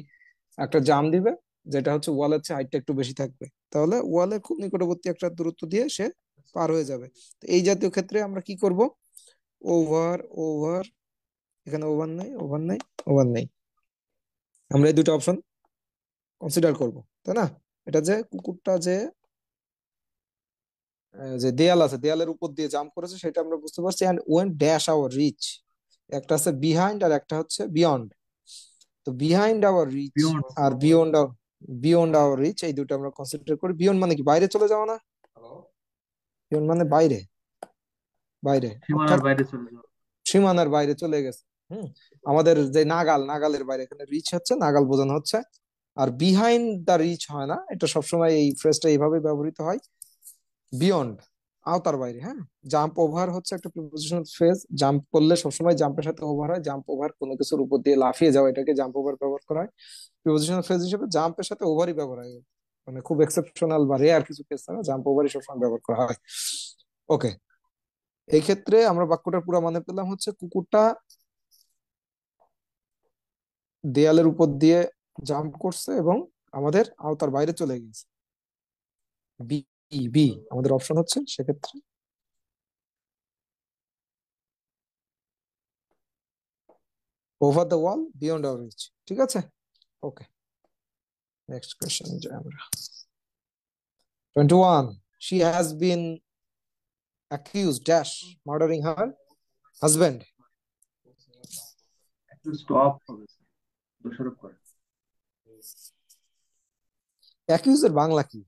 একটা জাম্প দিবে, যেটা হচ্ছে ওয়ালের চেয়ে হাইটটা একটু বেশি থাকবে। তাহলে ওয়ালের খুব নিকটবর্তী একটা দূরত্ব দিয়ে সে পার হয়ে যাবে। তো এই জাতীয় ক্ষেত্রে আমরা কি করব? ওভার, ওভার, এখানে ওভার নাই, ওভার নাই, ওভার নাই। আমরা এই দুটো অপশন কনসিডার করব, তাই না? এটা যে কুকুরটা যে যে দেয়াল আছে, দেয়ালের উপর দিয়ে জাম্প করেছে সেটা আমরা বুঝতে পারছি। And when dash our reach, একটা আছে বিহাইন্ড আর একটা হচ্ছে বিয়ন্ড। তো বিহাইন্ড আওয়ার রিচ বিয়ন্ড। আর বিয়ন্ড আওয়ার রিচ, এই দুটো আমরা কনসিডার করি। বিয়ন্ড মানে কি, বাইরে চলে যাওয়া না? বিয়ন্ড মানে বাইরে, বাইরে, সীমানার অর্থাৎ বাইরে চলে যাওয়া। সীমানার বাইরে চলে গেছে। হুম, আমাদের যে নাগাল, নাগালের বাইরে, এখানে রিচ হচ্ছে নাগাল বোঝানো হচ্ছে। আর বিহাইন্ড দা রিচ হয় না, এটা সবসময় এই ফ্রেজটা এইভাবে ব্যবহৃত হয়, বিয়ন্ড, আওতার বাইরে। হ্যাঁ, জাম্প ওভার হচ্ছে একটা প্রিপোজিশনাল ফ্রেজ। জাম্প করলে সবসময় জাম্পের সাথে ওভার হয়। জাম্প ওভার কোনো কিছুর উপর দিয়ে লাফিয়ে যাওয়া, এটাকে জাম্প ওভার ব্যবহার করা হয়। প্রিপোজিশনাল ফ্রেজ হিসেবে জাম্পের সাথে ওভারই ব্যবহার হয়, মানে খুব এক্সেপশনাল বা রেয়ার কিছু কেস ছাড়া জাম্প ওভারই সবসময় ব্যবহার করা হয়। ওকে, এই ক্ষেত্রে আমরা বাক্যটার পুরো মানে পেলাম হচ্ছে কুকুরটা দেয়ালের উপর দিয়ে জাম্প করছে এবং আমাদের আওতার বাইরে চলে গেছে। বি, বি আমাদের অপশন হচ্ছে সেক্ষেত্রে over the wall beyond our reach. ঠিক আছে, ওকে, নেক্সট কোয়েশ্চেন যাই আমরা। 21, she has been accused dash murdering her husband. একটু স্টপ হবে, দোষারোপ করে। অ্যাকিউজ এর বাংলা কি?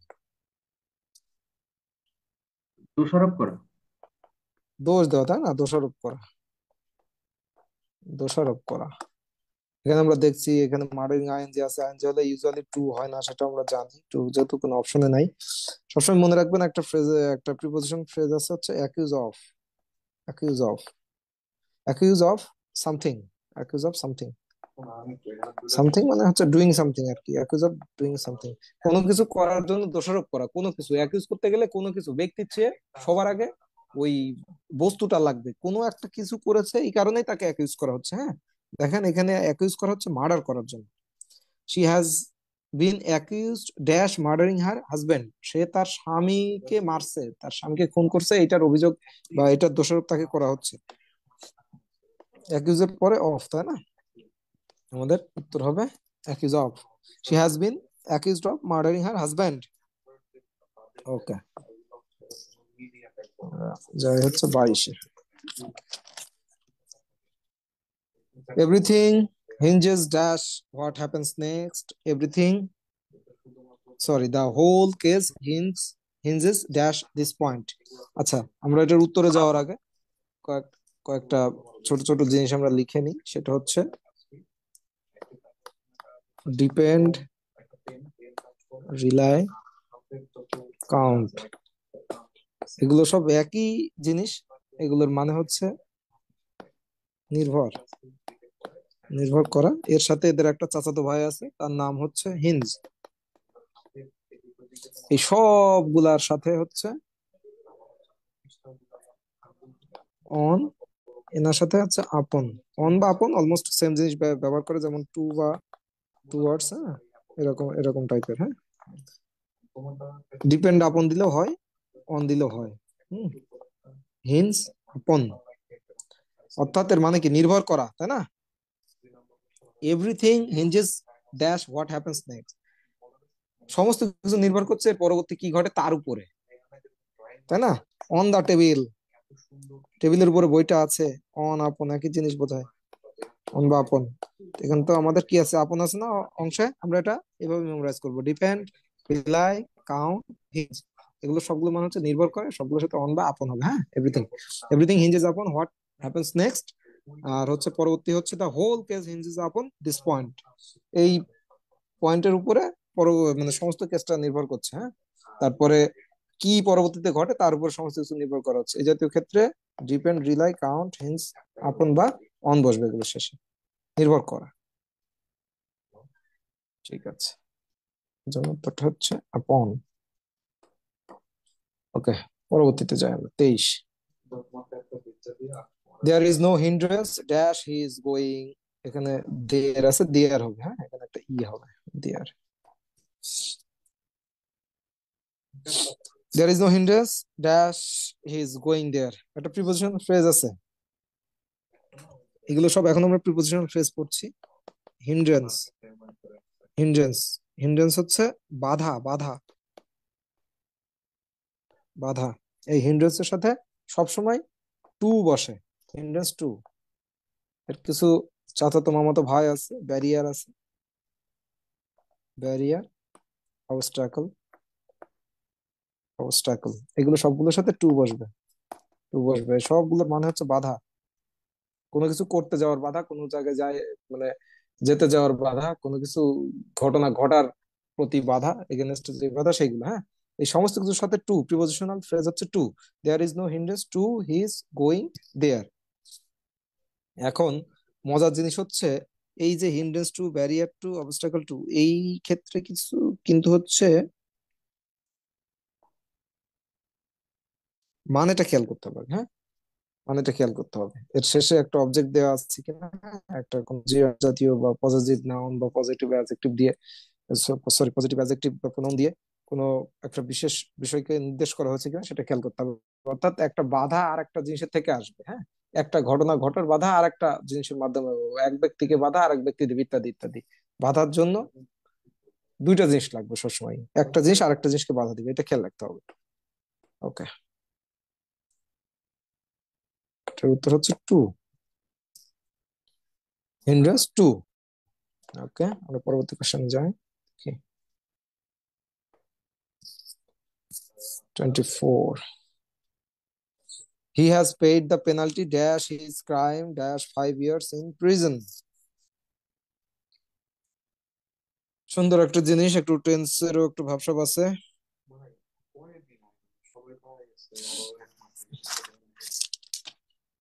দোষারোপ করা। দোষ দেওয়া, তাই না? দোষারোপ করা, দোষারোপ করা। এখানে আমরা দেখছি এখানে মার্ডারিং আইএনজি আছে, আইএনজি হলে ইউজুয়ালি টু হয় না, সেটা আমরা জানি। টু যেহেতু কোনো অপশনে নাই, সবসময় মনে রাখবেন একটা ফ্রেজে একটা প্রিপোজিশন ফ্রেজ আছে হচ্ছে accuse of, accuse of, accuse of something, accuse of something. Something মানে হচ্ছে ডুইং সামথিং আর কি, অ্যাকিউজ অফ ডুইং সামথিং। কোনো কিছু করার জন্য দোষারোপ করা, কোনো কিছু অ্যাকিউজ করতে গেলে কোনো কিছু ব্যক্তির চেয়ে সবার আগে ওই বস্তুটা লাগবে, কোনো একটা কিছু করেছে এই কারণেই তাকে অ্যাকিউজ করা হচ্ছে। হ্যাঁ, দেখেন এখানে অ্যাকিউজ করা হচ্ছে মার্ডার করার জন্য। She has been accused dash murdering her husband, সে তার স্বামীকে মারছে, তার স্বামীকে খুন করছে, এটার অভিযোগ বা এটার দোষারোপ তাকে করা হচ্ছে। অ্যাকিউজের পরে অফ, তাই না? আমাদের উত্তর হবে accuse of. She has been accused of murdering her husband. Okay, যাই হচ্ছে 22-এ। Everything hinges dash what happens next, everything, sorry, the whole case hinges dash this point. আচ্ছা, আমরা এটার উত্তরে যাওয়ার আগে কয়েক কয়েকটা ছোট ছোট জিনিস আমরা লিখে নিই। সেটা হচ্ছে ডিপেন্ড, রিলাই, কাউন্ট, এগুলো সব একই জিনিস। এগুলোর মানে হচ্ছে নির্ভর, নির্ভর করা। এর সাথে এদের একটা চাচাতো ভাই আছে, তার নাম হচ্ছে হিঞ্জ। এই সবগুলার সাথে হচ্ছে অন, এনার সাথে হচ্ছে আপন। অন বা আপন অলমোস্ট সেম জিনিস ব্যবহার করে, যেমন টু বা টুয়ার্ডস। হ্যাঁ, এরকম এরকম টাইপের। হ্যাঁ, ডিপেন্ড আপন দিলেও হয়, অন দিলেও হয়। হুম, হিন্স আপন, অর্থাৎ এর মানে কি, নির্ভর করা, তাই না? Everything hinges dash what happens next, সমস্ত কিছু নির্ভর করছে পরবর্তী কি ঘটে তার উপরে, তাই না? অন দা টেবিল, টেবিলের উপরে বইটা আছে। অন আপন একই জিনিস বোঝায়, অন বা আপন। এখানে তো আমাদের কি আছে, আপন আছে না অংশে, আমরা এটা এভাবে মেমোরাইজ করবো, ডিপেন্ড, রিলাই, কাউন্ট, হিঞ্জ। এগুলো সবগুলো মানে হচ্ছে নির্ভর করে, সবগুলোর সাথে অন বা আপন হবে। হ্যাঁ, এভরিথিং, এভরিথিং হিঞ্জেস আপন হোয়াট হ্যাপেন্স নেক্সট। আর হচ্ছে পরবর্তী হচ্ছে দা হোল কেস হিঞ্জেস আপন দিস পয়েন্ট, এই পয়েন্টের উপরে মানে সমস্ত কেসটা নির্ভর করছে। হ্যাঁ, তারপরে কি পরবর্তীতে ঘটে তার উপর সমস্ত কিছু নির্ভর করা হচ্ছে। এই জাতীয় ক্ষেত্রে ডিপেন্ড, রিলাই, কাউন্ট, হিন্স, আপন বা অন বসবে এগুলো শেষে, নির্ভর করা। ঠিক আছে, জন্য উত্তরটা হচ্ছে আপন। ওকে, পরবর্তীতে যাই আমরা। 23, there is no hindrance dash he is going, এখানে দেয়ার আছে, দেয়ার হবে। হ্যাঁ, এখানে একটা ই হবে, there. There is no hindrance dash he is going there, একটা প্রিপোজিশন ফ্রেজ আছে। এগুলো সব এখন আমরা প্রিপোজিশনাল ফ্রেজ পড়ছি। হিন্ড্রেন্স, হিন্ড্রেন্স, হিন্ড্রেন্স হচ্ছে বাধা, বাধা, বাধা। এই হিন্ড্রেন্সের সাথে সবসময় টু বসে, হিন্ড্রেন্স টু। এর কিছু চাচাতো মামাতো ভাই আছে, ব্যারিয়ার আছে, ব্যারিয়ার, অবস্ট্রাকল, অবস্ট্রাকল, এগুলো সবগুলোর সাথে টু বসবে, টু বসবে। সবগুলোর মানে হচ্ছে বাধা, কোনো কিছু করতে যাওয়ার বাধা, কোনো জায়গায় যায় মানে যেতে যাওয়ার বাধা, কোনো কিছু ঘটনা ঘটার প্রতি বাধা, এগেনস্ট যে বাধা সেইগুলো। হ্যাঁ, এই সমস্ত কিছুর সাথে টু, প্রিপোজিশনাল ফ্রেজ হচ্ছে to. There is no hindrance to his going there. এখন মজার জিনিস হচ্ছে এই যে hindrance to, barrier to, obstacle to, এই ক্ষেত্রে কিছু কিন্তু হচ্ছে মানেটা খেয়াল করতে হবে। হ্যাঁ, মানেটা খেয়াল করতে হবে। এর শেষে একটা অবজেক্ট দেওয়া আছে কিনা, একটা কোন জাতীয় বা পজিটিভ নাউন বা পজিটিভ অ্যাডজেক্টিভ দিয়ে, সরি পজিটিভ অ্যাডজেক্টিভ বা প্রোনাউন দিয়ে কোনো একটা বিশেষ বিষয়কে নির্দেশ করা হয়েছে কিনা সেটা খেয়াল করতে হবে। অর্থাৎ একটা বাধা আর একটা জিনিসের থেকে আসবে। হ্যাঁ, একটা ঘটনা ঘটার বাধা আর একটা জিনিসের মাধ্যমে, এক ব্যক্তিকে বাধা আর এক ব্যক্তি দেবে, ইত্যাদি ইত্যাদি। বাধার জন্য দুইটা জিনিস লাগবে সবসময়, একটা জিনিস আর একটা জিনিসকে বাধা দিবে, এটা খেয়াল রাখতে হবে। ওকে, এটার উত্তর হচ্ছে টু, হিন্ড্রেন্স টু। ওকে, আমরা পরবর্তী কোশ্চেন যাই। 24. He has paid the penalty dash his crime dash 5 years in prison. সুন্দর একটা জিনিস, একটু টেন্সেরও একটু ভাবসাব আছে।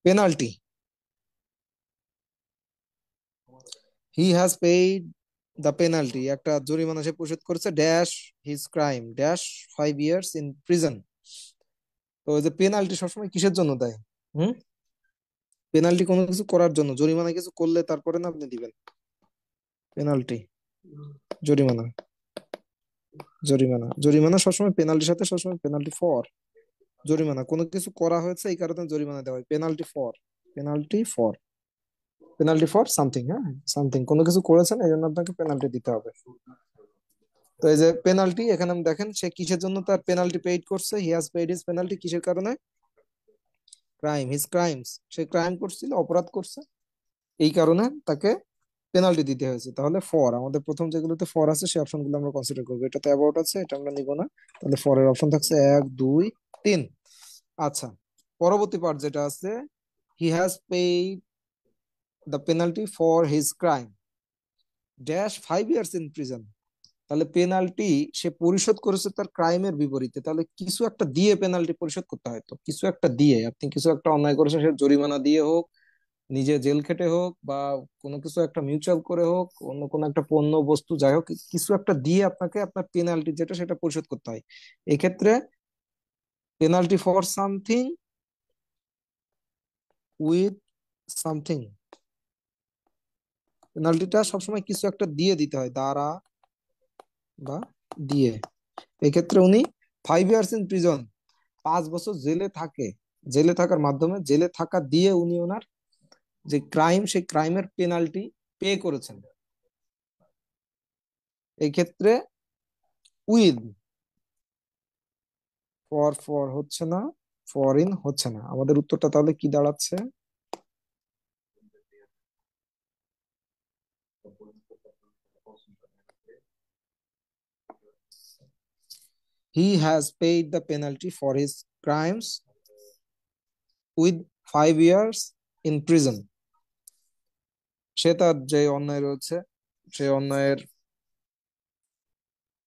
Penalty, he has paid the penalty, একটা জরিমানা সে পরিশোধ করেছে, dash his crime dash 5 years in prison। তো ওই যে পেনাল্টি সবসময় কিসের জন্য দেয়? হুম, পেনাল্টি কোনো কিছু করার জন্য, জরিমানা কিছু করলে তারপরে না আপনি দিবেন পেনাল্টি, জরিমানা, জরিমানা, জরিমানা সবসময় পেনাল্টির সাথে সবসময় পেনাল্টি ফর, জরিমানা কোনো কিছু করা হয়েছে এই কারণে জরিমানা দেওয়া হয়, penalty for, penalty for, penalty for something. হ্যাঁ, সামথিং, কোনো কিছু করেছেন এই জন্য আপনাকে পেনাল্টি দিতে হবে। তো এই যে পেনাল্টি, এখানে দেখেন সে কিসের জন্য তার পেনাল্টি পেইড করছে, হি হ্যাজ পেইড হিজ পেনাল্টি, কিসের কারণে? ক্রাইম, হিজ ক্রাইমস, সে ক্রাইম করছিল, অপরাধ করছে, এই কারণে তাকে পেনাল্টি দিতে হয়েছে। তাহলে ফর, আমাদের প্রথম যেগুলোতে ফর আছে সেই অপশনগুলো আমরা কনসিডার করবো। এটাতে অ্যাবাউট আছে, এটা আমরা নিব না। তাহলে ফরের অপশন থাকছে 1 2 3। আচ্ছা, পরবর্তী পার্ট যেটা আছে, হি has paid the penalty for his crime dash 5 years in prison। তাহলে পেনাল্টি সে পরিশোধ করেছে তার ক্রাইমের বিপরীতে, তাহলে কিছু একটা দিয়ে পেনাল্টি পরিশোধ করতে হয়। তো কিছু একটা দিয়ে, আপনি কিছু একটা অন্যায় করেছেন, সে জরিমানা দিয়ে হোক, নিজে জেল খেটে হোক, বা কোনো কিছু একটা মিউচুয়াল করে হোক, অন্য কোনো একটা পণ্য বস্তু যাই হোক, কিছু একটা দিয়ে আপনাকে আপনার পেনাল্টি যেটা সেটা পরিশোধ করতে হয়। এক্ষেত্রে penalty for something with something, পেনাল্টিটা সবসময় কিছু একটা দিয়ে দিতে হয়, দ্বারা বা দিয়ে। এক্ষেত্রে উনি 5 years in prison, 5 বছর জেলে থাকে, জেলে থাকার মাধ্যমে, জেলে থাকা দিয়ে উনি ওনার যে ক্রাইম সেই ক্রাইমের পেনাল্টি পে করেছেন। এই ক্ষেত্রে উইথ, ফর ফর হচ্ছে না, ফর ইন হচ্ছে না, আমাদের উত্তরটা তাহলে কি দাঁড়াচ্ছে? He has paid the penalty for his crimes with 5 years in prison. সে তার যে অন্যায় রয়েছে সে অন্যায়ের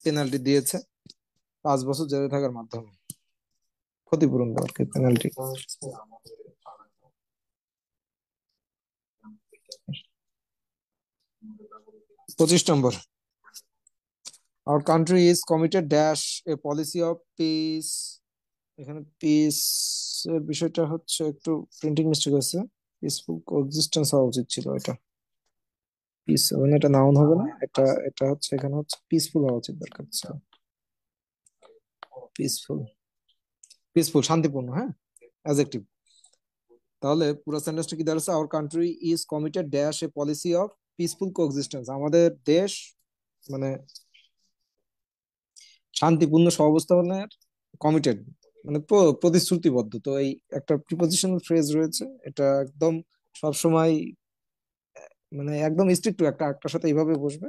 পেনাল্টি দিয়েছে 5 বছর জেলে থাকার মাধ্যমে, ক্ষতিপূরণ দেওয়ার penalty. 25 number, our country is committed dash a policy of peace। এখানে পিস এর বিষয়টা হচ্ছে একটু প্রিন্টিং মিস্টেক আছে, পিসফুল কোএক্সিস্টেন্স হওয়া উচিত ছিল এটা, পিস মানে এটা নাউন হবে না, এটা এটা হচ্ছে এখানে হচ্ছে পিসফুল হওয়া উচিত, দরকার ছিল পিসফুল, পিসফুল শান্তিপূর্ণ। হ্যাঁ, অ্যাডজেক্টিভ। তাহলে পুরো সেন্টেন্সটা কি দাঁড়াচ্ছে? Our country is committed dash a policy of peaceful coexistence. আমাদের দেশ মানে শান্তিপূর্ণ সহাবস্থানের কমিটেড, মানে প্রতিশ্রুতিবদ্ধ। তো এই একটা প্রিপোজিশনাল ফ্রেজ রয়েছে, এটা একদম সবসময় মানে একদম স্ট্রিক্ট, একটা একটার সাথে এইভাবে বসবে,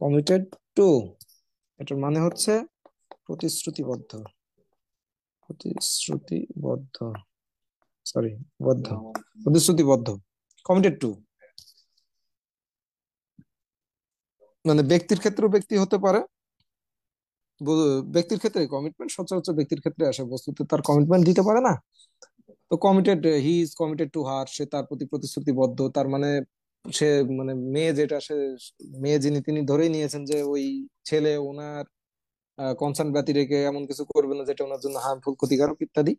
কমিটেড টু, এটার মানে হচ্ছে প্রতিশ্রুতিবদ্ধ, প্রতিশ্রুতিবদ্ধ, সরি, বদ্ধ, প্রতিশ্রুতিবদ্ধ, কমিটেড টু। মানে ব্যক্তির ক্ষেত্রেও ব্যক্তি হতে পারে, ব্যক্তির ক্ষেত্রে কমিটমেন্ট সচরাচর ব্যক্তির ক্ষেত্রে আসে, বস্তুতে তার কমিটমেন্ট দিতে পারে না। তো committed, he is committed to her, সে তার প্রতি প্রতিশ্রুতিবদ্ধ। তার মানে সে মানে মেয়ে যেটা, সে মেয়ে যিনি তিনি ধরেই নিয়েছেন যে ওই ছেলে ওনার কনসার্ন ব্যতি রেখে এমন কিছু করবে না যেটা ওনার জন্য হার্মফুল, ক্ষতিকারক ইত্যাদি।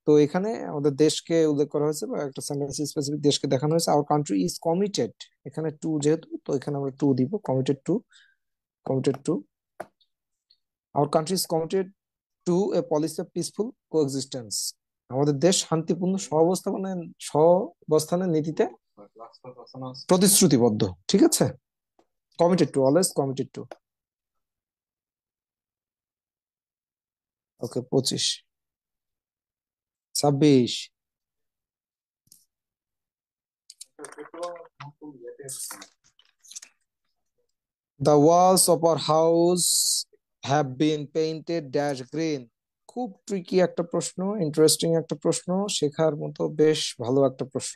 তো এখানে আমাদের দেশকে উল্লেখ করা হয়েছে, বা একটা সেন্টেন্স স্পেসিফিক দেশকে দেখানো হয়েছে। আওয়ার কান্ট্রি ইজ কমিটেড, এখানে টু যেহেতু, তো এখানে আমরা টু দিব, committed two, committed two. Our country is committed two A policy of peaceful coexistence. আমাদের দেশ শান্তিপূর্ণ সহাবস্থানের নীতিতে প্রতিশ্রুতিবদ্ধ। ঠিক আছে, committed two, always committed two. Okay, 25, 26। The walls of our house have been painted dash green. খুব ট্রিকি একটা প্রশ্ন, ইন্টারেস্টিং একটা প্রশ্ন, শেখার মতো বেশ ভালো একটা প্রশ্ন।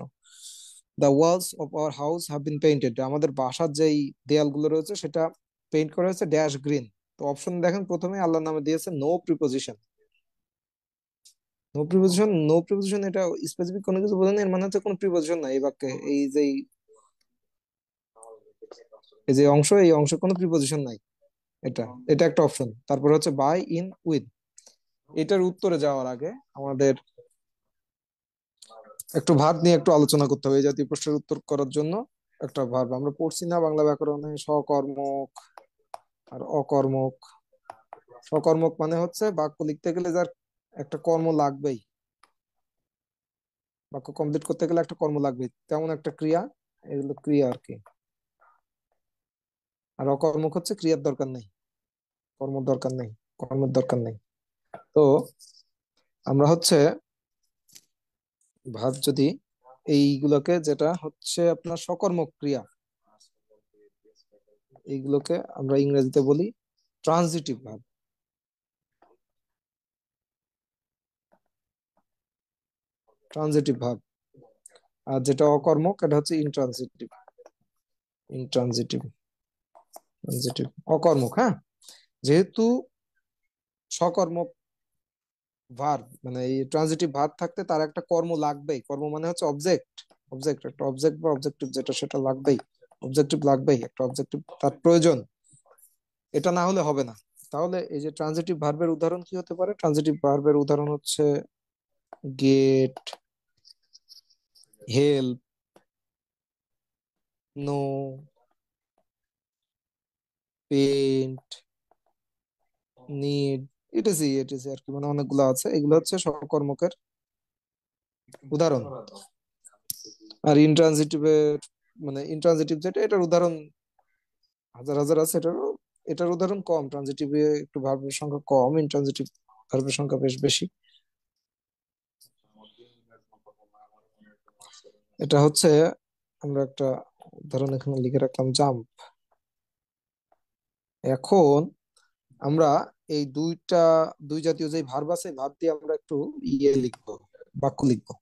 The walls of our house have been painted, আমাদের বাসার যেই দেয়ালগুলো রয়েছে সেটা পেইন্ট করা হয়েছে ড্যাশ গ্রিন। তো অপশন দেখেন, প্রথমে আল্লাহর নামে দিয়েছে no preposition. No preposition, no preposition, এটা স্পেসিফিক কোনো কিছু বোঝেন, এর মানে হচ্ছে কোনো প্রিপোজিশন নাই এই বাক্যে। এই যে অংশ, এই অংশে কোনো প্রিপোজিশন নাই, এটা এটা একটা অপশন। তারপর হচ্ছে বাই ইন উইথ। এটার উত্তরে যাওয়ার আগে আমাদের একটু ভার্ব নিয়ে একটু আলোচনা করতে হবে। এই জাতীয় প্রশ্নের উত্তর করার জন্য একটা ভার্ব আমরা পড়ছি না বাংলা ব্যাকরণে, সকর্মক আর অকর্মক। সকর্মক মানে হচ্ছে বাক্য লিখতে গেলে যার একটা কর্ম লাগবেই, বাক্য কমপ্লিট করতে গেলে একটা কর্ম লাগবেই, তেমন একটা ক্রিয়া, এগুলো ক্রিয়া আর কি। আর অকর্মক হচ্ছে ক্রিয়ার দরকার নেই, কর্মের দরকার নেই, কর্মের দরকার নেই। তো আমরা হচ্ছে ভার্ব যদি এইগুলোকে, যেটা হচ্ছে আপনার সকর্মক ক্রিয়া, এইগুলোকে আমরা ইংরেজিতে বলি ট্রানজিটিভ ভার্ব। Transitive verb. আর যেটা অকর্মক এটা হচ্ছে ইনট্রানজিটিভ, ইনট্রানজিটিভ, ট্রানজিটিভ, অকর্মক। হ্যাঁ, যেহেতু সকর্মক ভার্ব, মানে এই ট্রানজিটিভ ভার্ব থাকতে তার একটা কর্ম লাগবেই, কর্ম মানে হচ্ছে অবজেক্ট, অবজেক্ট, একটা অবজেক্ট বা অবজেক্টিভ যেটা, সেটা লাগবেই, অবজেক্টিভ লাগবেই, একটা অবজেক্টিভ তার প্রয়োজন, এটা না হলে হবে না। তাহলে এই যে ট্রানজিটিভ ভার্বের উদাহরণ কি হতে পারে? ট্রানজিটিভ ভার্বের উদাহরণ হচ্ছে get, help, know, paint, need, etc আর কি, মানে অনেকগুলো আছে, এগুলো হচ্ছে সকর্মকের উদাহরণ। আর ইনট্রানজিটিভের, মানে ইনট্রানজিটিভ যেটা, এটার উদাহরণ হাজার হাজার আছে, এটার উদাহরণ কম। ট্রানজিটিভে একটু ভার্বের সংখ্যা কম, ইনট্রানজিটিভ ভার্বের সংখ্যা বেশ বেশি। এটা হচ্ছে, আমরা একটা উদাহরণ এখানে লিখে রাখলাম, জাম্প। এখন আমরা এই দুই জাতীয় যে ভার্ব আছে, ভার্ব দিয়ে আমরা একটু ইয়ে লিখবো, বাক্য লিখবো।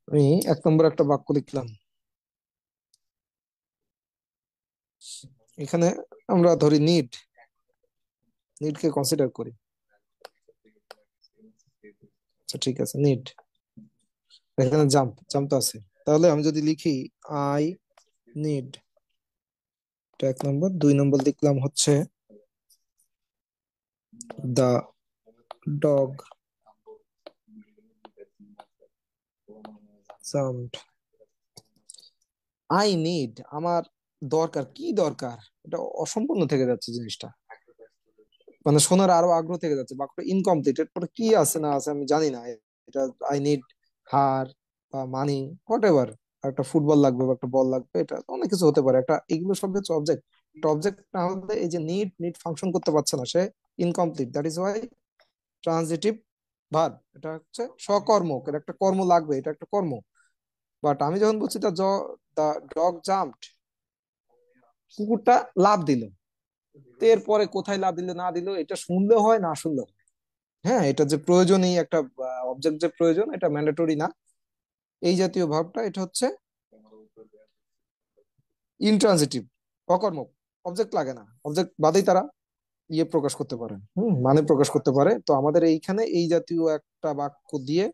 আমি 1 নম্বর একটা বাক্য লিখলাম। এখানে আমরা ধরি নিড, নিড কে কনসিডার করি। আচ্ছা ঠিক আছে, নিড। এখানে জাম্প, জাম্প তো আছে। তাহলে আমি যদি লিখি আই নিড, এটা 1 নম্বর। 2 নম্বর লিখলাম হচ্ছে দা ডগ জাম্পড। আই নিড, আমার দরকার, কি দরকার, এটা অসম্পূর্ণ থেকে যাচ্ছে জিনিসটা, মানে শোনার আরো আগ্রহ থেকে যাচ্ছে, বাক্যটা ইনকমপ্লিট, এরপরে কি আছে না আছে আমি জানি না। এটা আই নিড হার বা মানি, হোয়াট এভার, একটা ফুটবল লাগবে বা একটা বল লাগবে, এটা অনেক কিছু হতে পারে, একটা এগুলো সব হচ্ছে অবজেক্ট। একটা অবজেক্ট না হলে এই যে নিড, নিড ফাংশন করতে পারছে না, সে incomplete, that is why transitive verb, এটা হচ্ছে সকর্মক, এর একটা কর্ম লাগবে, এটা একটা কর্ম। বাট আমি যখন বলছি দা ডগ জাম্পড, কুকুরটা লাফ দিল, তো এরপরে কোথায় লাফ দিল না দিল এটা শুনলে হয় না শুনলে হয়। হ্যাঁ, এটা যে প্রয়োজনই একটা অবজেক্ট, যে প্রয়োজন, এটা ম্যান্ডেটরি না। এই জাতীয় ভাবটা এটা হচ্ছে ইনট্রানজিটিভ, অকর্মক, অবজেক্ট লাগে না, অবজেক্ট বাদেই তারা ইয়ে প্রকাশ করতে পারে, মানে প্রকাশ করতে পারে। তো আমাদের এইখানে এই জাতীয় একটা বাক্য দিয়ে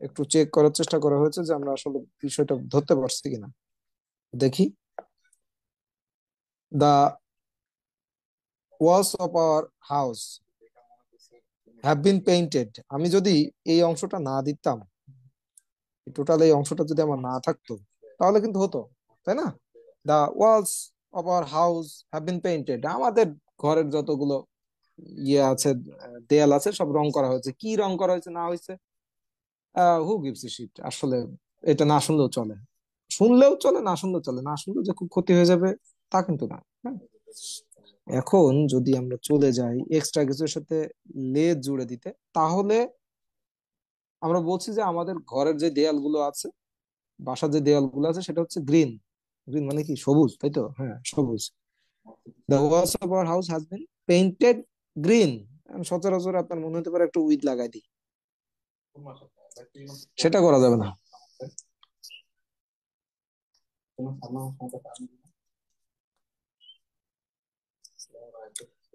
একটু চেক করার চেষ্টা করা হয়েছে যে আমরা আসলে বিষয়টা ধরতে পারছি কিনা। দেখি, the walls of our house have been painted, আমি যদি এই অংশটা না দিতাম, টোটাল এই অংশটা যদি আমার না থাকতো, তাহলে কিন্তু হতো, তাই না? The walls of our house have been painted, আমাদের ঘরের যতগুলো ইয়ে আছে, দেয়াল আছে, সব রং করা হয়েছে। কি রং করা হয়েছে না হয়েছে, হু গিভস এ শিট, আসলে এটা না শুনলেও চলে, শুনলেও চলে, না শুনলেও চলে, না শুনলেও যে খুব ক্ষতি হয়ে যাবে তা কিন্তু না, হ্যাঁ। এখন যদি আমরা চলে যাই এক্সট্রা কিছুর সাথে লেজ জুড়ে দিতে, তাহলে আমরা বলছি যে আমাদের ঘরের যে দেয়ালগুলো আছে, বাসার যে দেয়ালগুলো আছে, সেটা হচ্ছে গ্রিন। গ্রিন মানে কি, সবুজ, তাই তো? হ্যাঁ, সবুজ। The walls of our house has been painted green. সচরাচর আপনার মনে হতে পারে একটু উইথ লাগাই দিই, সেটা করা যাবে না।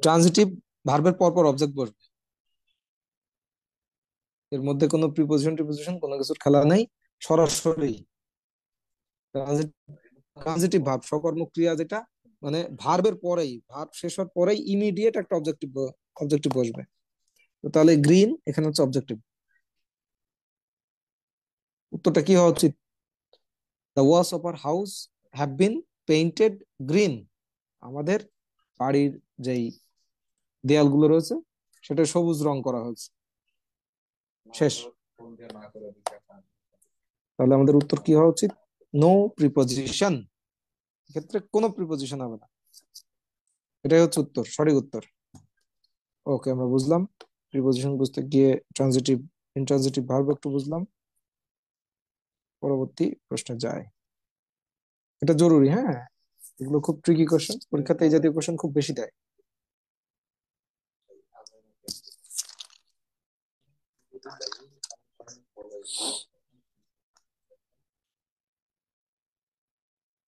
ট্রানজিটিভ ভার্বের পর পর অবজেক্ট বসবে, এর মধ্যে কোনো প্রিপোজিশন টিপোজিশন কোনো কিছুর খেলা নাই, সরাসরি ট্রানজিটিভ ভার্ব, সকর্মক ক্রিয়া যেটা, মানে ভার্বের পরেই, ভার্ব শেষ হওয়ার পরেই ইমিডিয়েট একটা অবজেক্টিভ, অবজেক্টিভ বসবে। তো তাহলে গ্রিন এখানে হচ্ছে অবজেক্টিভ। উত্তরটা কি হওয়া উচিত? The walls of our house have been painted green, আমাদের বাড়ির যেই দেয়ালগুলো রয়েছে সেটা সবুজ রং করা হয়েছে। শেষ। তাহলে আমাদের উত্তর কি হওয়া উচিত? নো প্রিপোজিশন, এক্ষেত্রে কোনো প্রিপোজিশন হবে না, এটাই হচ্ছে উত্তর, সঠিক উত্তর। ওকে, আমরা বুঝলাম, প্রিপোজিশন বুঝতে গিয়ে ট্রানজিটিভ ইনট্রানজিটিভ ভার্ব একটু বুঝলাম। পরবর্তী প্রশ্নে যায়, এটা জরুরি, হ্যাঁ, এগুলো খুব ট্রিকি কোশ্চেন, পরীক্ষাতে এই জাতীয় কোশ্চেন খুব বেশি দেয়।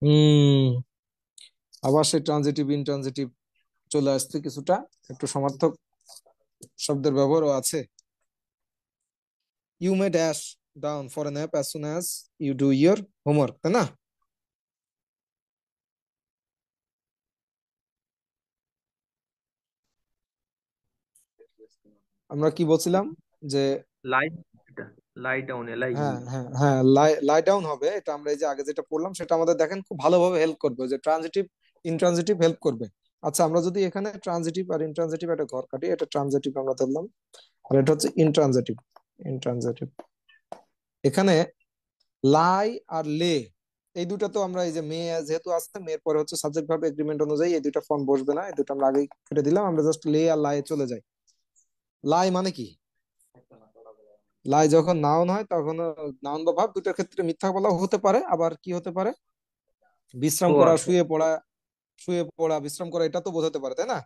হুম, আবার সেই ট্রানজিটিভ ইনট্রানজিটিভ চলে আসছে কিছুটা, একটু সমার্থক শব্দের ব্যবহারও আছে। You may dash down for a nap as soon as you do your homework, তাই না? আমরা কি বলছিলাম যে, লাই, এটা লাই ডাউন, এলাই হ্যাঁ হ্যাঁ হ্যাঁ, লাই লাই ডাউন হবে, এটা আমরা এই যে আগে যেটা পড়লাম সেটা আমাদের দেখেন খুব ভালোভাবে হেল্প করবে, যে ট্রানজিটিভ ইনট্রানজিটিভ হেল্প করবে। আচ্ছা, আমরা যদি এখানে ট্রানজিটিভ আর ইনট্রানজিটিভ একটা ঘর কাটি, এটা ট্রানজিটিভ আমরা ধরলাম, আর এটা হচ্ছে ইনট্রানজিটিভ। ইনট্রানজিটিভ, এখানে লাই আর লে, এই দুটা তো আমরা এই যে মেয়ে যেহেতু আছে, মেয়ের পরে হচ্ছে সাবজেক্ট ভার্ব এগ্রিমেন্ট অনুযায়ী এই দুটা ফর্ম বসবে না, এই দুটো আমরা আগেই কেটে দিলাম, আমরা জাস্ট লে আর লাই চলে যাই। লাই মানে কি? লাই যখন নাউন হয় তখন নাউন বা ভার্ব দুটার ক্ষেত্রে মিথ্যা বলা হতে পারে, আবার কি হতে পারে, বিশ্রাম ও করা, আছে। শুয়ে পড়া, শুয়ে পড়া বিশ্রাম করা, এটা তো বোঝাতে পারে, তাই না?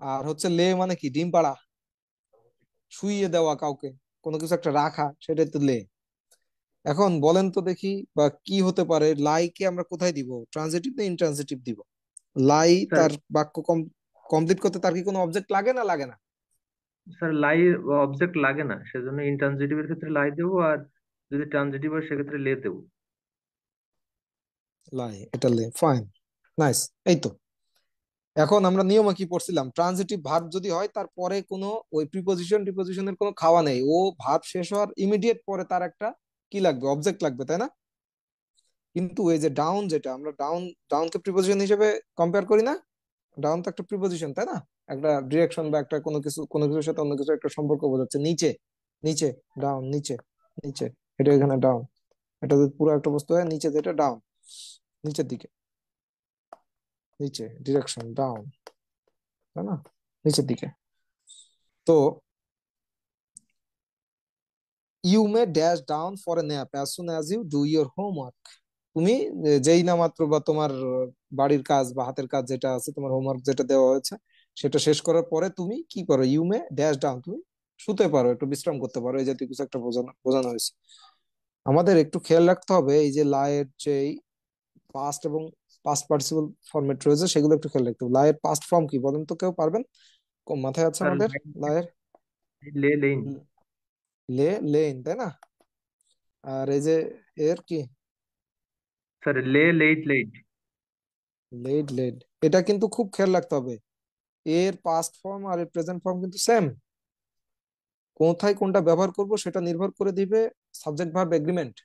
আর হচ্ছে লে মানে কি, ডিম পাড়া, শুইয়ে দেওয়া কাউকে, কোনো কিছু একটা রাখা, সেটাই তো লে। এখন বলেন তো দেখি, বা কি হতে পারে, লাইকে আমরা কোথায় দিব, ট্রানজিটিভ না ইনট্রানজিটিভ দিব? লাই স্যার, তার বাক্য কমপ্লিট করতে তার কি কোনো অবজেক্ট লাগে না লাগে না? স্যার লাই অবজেক্ট লাগে না, সেজন্য ইনট্রানজিটিভের ক্ষেত্রে লাই দেবো, আর যদি ট্রানজিটিভ হয় সেক্ষেত্রে লে দেবো। লাই, এটা লে, ফাইন, নাইস। এই তো, এখন আমরা নিয়মে কি পড়ছিলাম, ট্রানজিটিভ ভার্ব যদি হয় তারপরে কোনো ওই প্রিপোজিশন টিপোজিশনের কোনো খাওয়া নেই, ও ভার্ব শেষ হওয়ার ইমিডিয়েট পরে তার একটা কি লাগবে, অবজেক্ট লাগবে, তাই না? কিন্তু এই যে ডাউন, যেটা আমরা ডাউনকে প্রিপোজিশন হিসেবে কম্পেয়ার করি না, ডাউন তো একটা প্রিপোজিশন তাই না, একটা ডিরেকশন বা একটা কোনো কিছুর সাথে অন্য কিছু একটা সম্পর্ক বোঝাচ্ছে। নিচে, নিচে, ডাউন, নিচে, নিচে, এটা এখানে ডাউন। এটা যদি পুরো একটা বস্তু হয় নিচে, যেটা ডাউন, নিচের দিকে, নিচে ডিরেকশন ডাউন, তাই না, নিচের দিকে। তো you may dash down for a nap as soon as you do your homework. তুমি যেই না মাত্র বা তোমার বাড়ির কাজ বা হাতের কাজ যেটা আছে, তোমার হোমওয়ার্ক যেটা দেওয়া হয়েছে, সেটা শেষ করার পরে তুমি কি করো, ইউ মে ড্যাশ ডাউন, তুমি শুতে পারো, একটু বিশ্রাম করতে পারো, এই জাতীয় কিছু একটা বোঝানো বোঝানো হয়েছে। আমাদের একটু খেয়াল রাখতে হবে এই যে লায়ের যে পাস্ট এবং পাস্ট পার্টিসিপল ফরম্যাট রয়েছে, সেগুলো একটু খেয়াল রাখতে হবে। লায়ের পাস্ট ফর্ম কি বলেন তো, কেউ পারবেন? মাথায় আছে স্যার আমাদের লায়ের? লে লেইন। লে, লেন, তাই না? আর এই যে এর কি, স্যার লে লেট লেট। Lead, lead. এটা কিন্তু খুব খেয়াল রাখতে হবে, এর পাস্ট ফর্ম আর এর প্রেজেন্ট ফর্ম কিন্তু সেম। কোথায় কোনটা ব্যবহার করব সেটা নির্ভর করে দিবে সাবজেক্ট ভার্ব এগ্রিমেন্ট।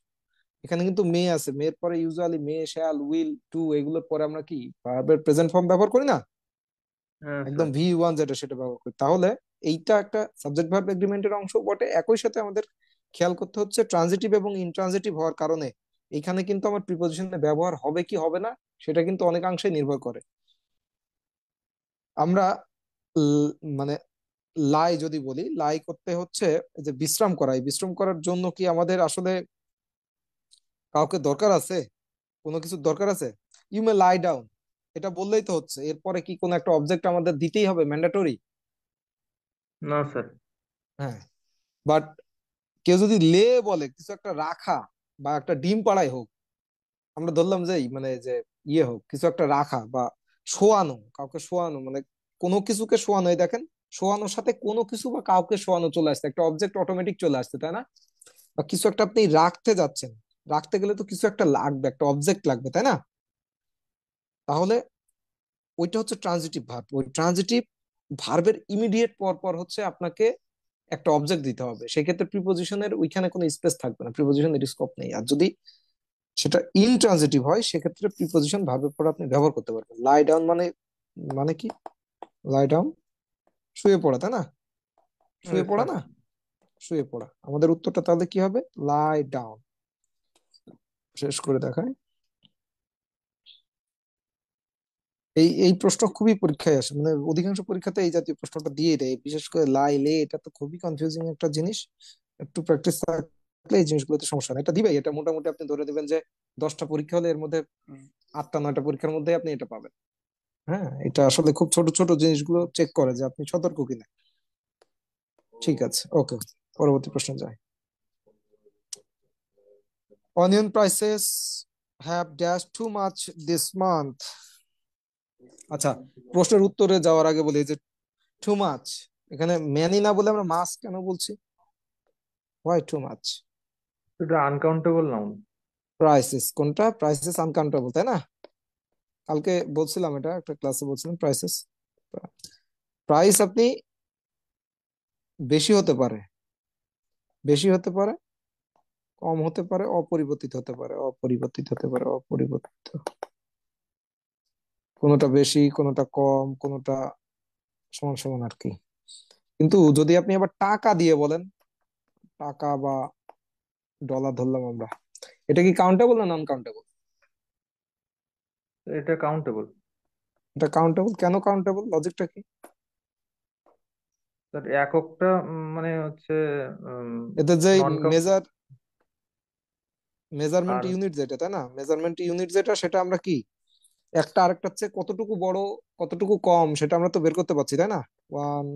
এখানে কিন্তু মে আছে, মেয়ের পরে usually may, shall, will, to, এগুলোর পরে আমরা কি ভার্বের প্রেজেন্ট ফর্ম ব্যবহার করি না, হ্যাঁ একদম স্যার। V1 যেটা, সেটা ব্যবহার করি। তাহলে এইটা একটা সাবজেক্ট ভার্ব এগ্রিমেন্টের অংশ বটে, একই সাথে আমাদের খেয়াল করতে হচ্ছে ট্রানজিটিভ এবং ইনট্রানজিটিভ হওয়ার কারণে এখানে কিন্তু আমার প্রিপোজিশনের ব্যবহার হবে কি হবে না, সেটা কিন্তু অনেকাংশে নির্ভর করে। আমরা মানে লাই যদি বলি, লাই করতে হচ্ছে যে বিশ্রাম করা, এই বিশ্রাম করার জন্য কি আমাদের আসলে কাউকে দরকার আছে, কোনো কিছুর দরকার আছে? ইউ মে লাই ডাউন, এটা বললেই তো হচ্ছে, এরপরে কি কোনো একটা অবজেক্ট আমাদের দিতেই হবে, ম্যান্ডেটরি? না স্যার। হ্যাঁ। বাট কেউ যদি লে বলে, কিছু একটা রাখা বা একটা ডিম পাড়াই হোক, আমরা ধরলাম যে মানে যে ইয়ে হোক, কিছু একটা রাখা বা শোয়ানো, কাউকে শোয়ানো, মানে কোনো কিছুকে শোয়ানো, এই দেখেন, শোয়ানোর সাথে কোনো কিছু বা কাউকে শোয়ানো চলে আসছে, একটা অবজেক্ট অটোমেটিক চলে আসছে, তাই না? বা কিছু একটা আপনি রাখতে যাচ্ছেন, রাখতে গেলে তো কিছু একটা লাগবে, একটা অবজেক্ট লাগবে, তাই না? তাহলে ওইটা হচ্ছে ট্রানজিটিভ ভার্ব। ওই ট্রানজিটিভ ভার্বের ইমিডিয়েট পর পর হচ্ছে আপনাকে একটা অবজেক্ট দিতে হবে, সেক্ষেত্রে প্রিপোজিশনের ওইখানে কোনো স্পেস থাকবে না, প্রিপোজিশনের স্কোপ নেই। আর যদি সেটা ইনট্রানজিটিভ হয়, সেক্ষেত্রে প্রিপোজিশন ভার্বের পর আপনি ব্যবহার করতে পারবেন। লাই ডাউন মানে, মানে কি, লাই ডাউন, শুয়ে পড়া, তাই না? শুয়ে পড়া স্যার না, শুয়ে পড়া। আমাদের উত্তরটা তাহলে কি হবে, লাই ডাউন। শেষ করে দেখায়, এই এই প্রশ্ন খুবই পরীক্ষায় আসে, মানে অধিকাংশ পরীক্ষাতে এই জাতীয় প্রশ্নটা দিয়ে দেয়, বিশেষ করে লাই, লে, এটা তো খুবই কনফিউজিং একটা জিনিস। একটু প্র্যাকটিস থাকলে এই জিনিসগুলোতে সমস্যা হয় না। এটা দিবে, এটা মোটামুটি আপনি ধরে দেবেন যে 10টা পরীক্ষা হলে এর মধ্যে 8টা 9টা পরীক্ষার মধ্যে আপনি এটা পাবেন। হ্যাঁ, এটা আসলে খুব ছোট ছোট জিনিসগুলো চেক করে যে আপনি সতর্ক কিনা। ঠিক আছে, ওকে, পরবর্তী প্রশ্ন যায়। Onion prices have dash too much this month. আচ্ছা, প্রশ্নের উত্তরে যাওয়ার আগে বলি যে টু মাচ, এখানে ম্যানি না বলে আমরা মাছ কেন বলছি? Why too much? এটা আনকাউন্টেবল নাউন। প্রাইসেস কোনটা, প্রাইসেস আনকাউন্টেবল, তাই না? কালকে বলছিলাম, এটা একটা ক্লাসে বলছিলাম, প্রাইসেস, প্রাইস আপনি বেশি হতে পারে, বেশি হতে পারে, কম হতে পারে, অপরিবর্তিত হতে পারে, অপরিবর্তিত হতে পারে, অপরিবর্তিত, কোনোটা বেশি, কোনোটা কম, কোনোটা সমান সমান আর কি। কিন্তু যদি আপনি আবার টাকা দিয়ে বলেন, টাকা বা ডলার ধরলাম আমরা, এটা কি কাউন্টেবল না নন কাউন্টেবল? এটা কাউন্টেবল। এটা কাউন্টেবল, কেন কাউন্টেবল, লজিকটা কি? স্যার এককটা মানে হচ্ছে এতে যে নন কাউন্ট। মেজার, মেজারমেন্ট আর ইউনিট যেটা, তাই না, মেজারমেন্ট ইউনিট যেটা, সেটা আমরা কি একটা আরেকটার চেয়ে কতটুকু বড়, কতটুকু কম, সেটা আমরা তো বের করতে পারছি, তাই না? ওয়ান,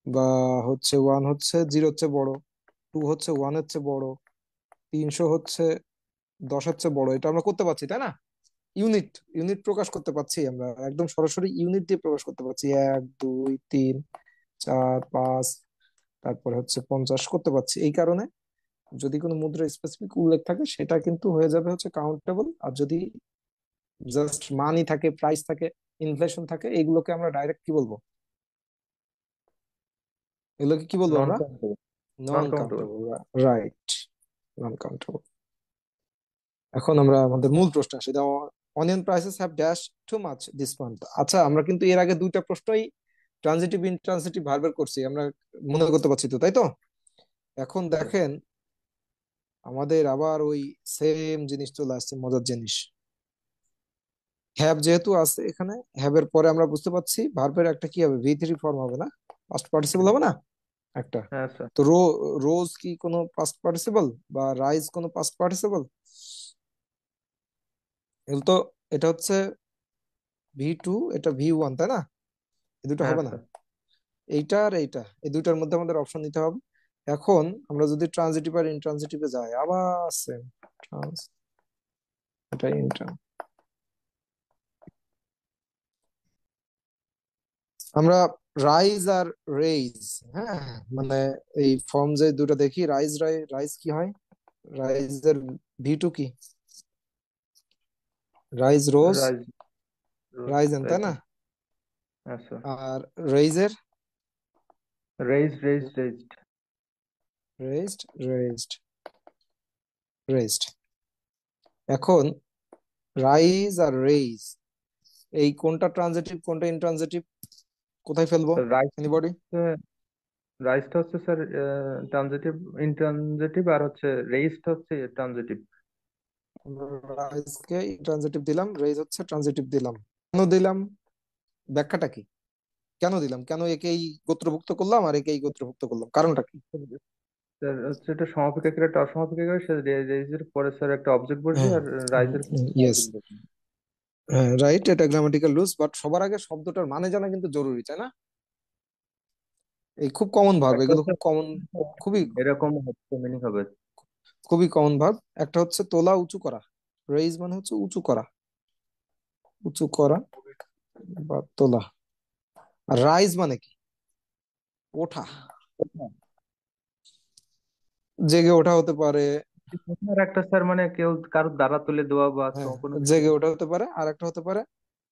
বা হচ্ছে ওয়ান হচ্ছে জিরো হচ্ছে বড়, টু হচ্ছে ওয়ান হচ্ছে বড়, 300 হচ্ছে 10 হচ্ছে বড়, এটা আমরা করতে পারছি, তাই না? ইউনিট, ইউনিট প্রকাশ করতে পারছি আমরা, একদম সরাসরি ইউনিট দিয়ে প্রকাশ করতে পারছি, 1 2 3 4 5, তারপরে হচ্ছে 50 করতে পারছি। এই কারণে যদি কোনো মুদ্রা স্পেসিফিক উল্লেখ থাকে, সেটা কিন্তু হয়ে যাবে হচ্ছে কাউন্টেবল। আর যদি জাস্ট মানি থাকে, প্রাইস থাকে, ইনফ্লেশন থাকে, এগুলোকে আমরা ডাইরেক্ট কি বলবো, এগুলোকে কি বলবো নন আমরা? Countable. Non non countable. Countable, right, non countable. এখন আমরা আমাদের মূল প্রশ্ন আসি, onion prices have dash too much this month. আচ্ছা, আমরা কিন্তু এর আগে দুইটা প্রশ্নই ট্রানজিটিভ ইনট্রানজিটিভ ভার্বের করছি, আমরা মনে করতে পারছি তো, তাই তো? এখন স্যার। দেখেন আমাদের আবার ওই সেম জিনিস চলে আসছে, মজার জিনিস। হ্যাভ যেহেতু আছে এখানে, হ্যাভ এর পরে আমরা বুঝতে পারছি ভার্বের একটা কি হবে, ভি3 ফর্ম হবে না, পাস্ট পার্টিসিপল হবে না একটা। হ্যাঁ স্যার। তো রোজ কি কোনো পাস্ট পার্টিসিপল, বা রাইজ কোনো পাস্ট পার্টিসিপল? এগুলো তো, এটা হচ্ছে ভি2, এটা ভি1, তাই না? এই দুটো হ্যাঁ হবে না, স্যার। এইটা আর এইটা, এই দুইটার মধ্যে আমাদের অপশন নিতে হবে। এখন আমরা যদি ট্রানজিটিভ আর ইনট্রানজিটিভে যাই, আবার সেম ট্রান্স, এটা ইন্ট্রান। আমরা রাইজ আর রেইজ, হ্যাঁ, মানে এই ফর্ম যে দুটো দেখি, রাইজ রাইজ কি হয়, রাইজ এর ভি2 কি, rise rose, rise, rose, risen, তাই রাইজ। না? হ্যাঁ স্যার। আর রেইজের raise, raise, raised. Raised, raised, raised. এখন রাইজ আর রেইজ, এই কোনটা ট্রানজিটিভ কোনটা ইনট্রানজিটিভ, কোথায় ফেলবো? Sir rise anybody? হচ্ছে, রাইজটা হচ্ছে স্যার ট্রানজিটিভ, ইনট্রানজিটিভ, আর হচ্ছে রেইজটা হচ্ছে ট্রানজিটিভ। রাইজকে ট্রানজিটিভ দিলাম, রেইজ হচ্ছে ট্রানজিটিভ দিলাম। কেন দিলাম, ব্যাখ্যাটা কি, কেন দিলাম, কেন একেই গোত্রভুক্ত করলাম আর একেই গোত্রভুক্ত করলাম, কারণটা কি? স্যার হচ্ছে এটা সমাপিকা একটা অসমাপিকা, সে রেইজের পরে স্যার একটা অবজেক্ট বসবে, হ্যাঁ, আর রাইজের পরে ইয়েস, অবজেক্ট বসবে। হ্যাঁ রাইট, এটা গ্রামাটিক্যাল রুলস, বাট সবার আগে শব্দটার মানে জানা কিন্তু জরুরি, তাই না? এই খুব কমন ভাব, একটা এগুলো হচ্ছে খুব কমন, খুবই এরকম হচ্ছে মিনিং হবে। খুবই কমন ভাব। একটা হচ্ছে তোলা, উঁচু করা, রেইজ মানে হচ্ছে উঁচু করা, উঁচু করা বা তোলা। আর রাইজ মানে কি, ওঠা, জেগে ওঠা হতে পারে। আর একটা স্যার মানে কেউ কারোর দ্বারা তুলে দেওয়া বা হ্যাঁ, কোনো কিছু। জেগে ওঠা হতে পারে, আর একটা হতে পারে,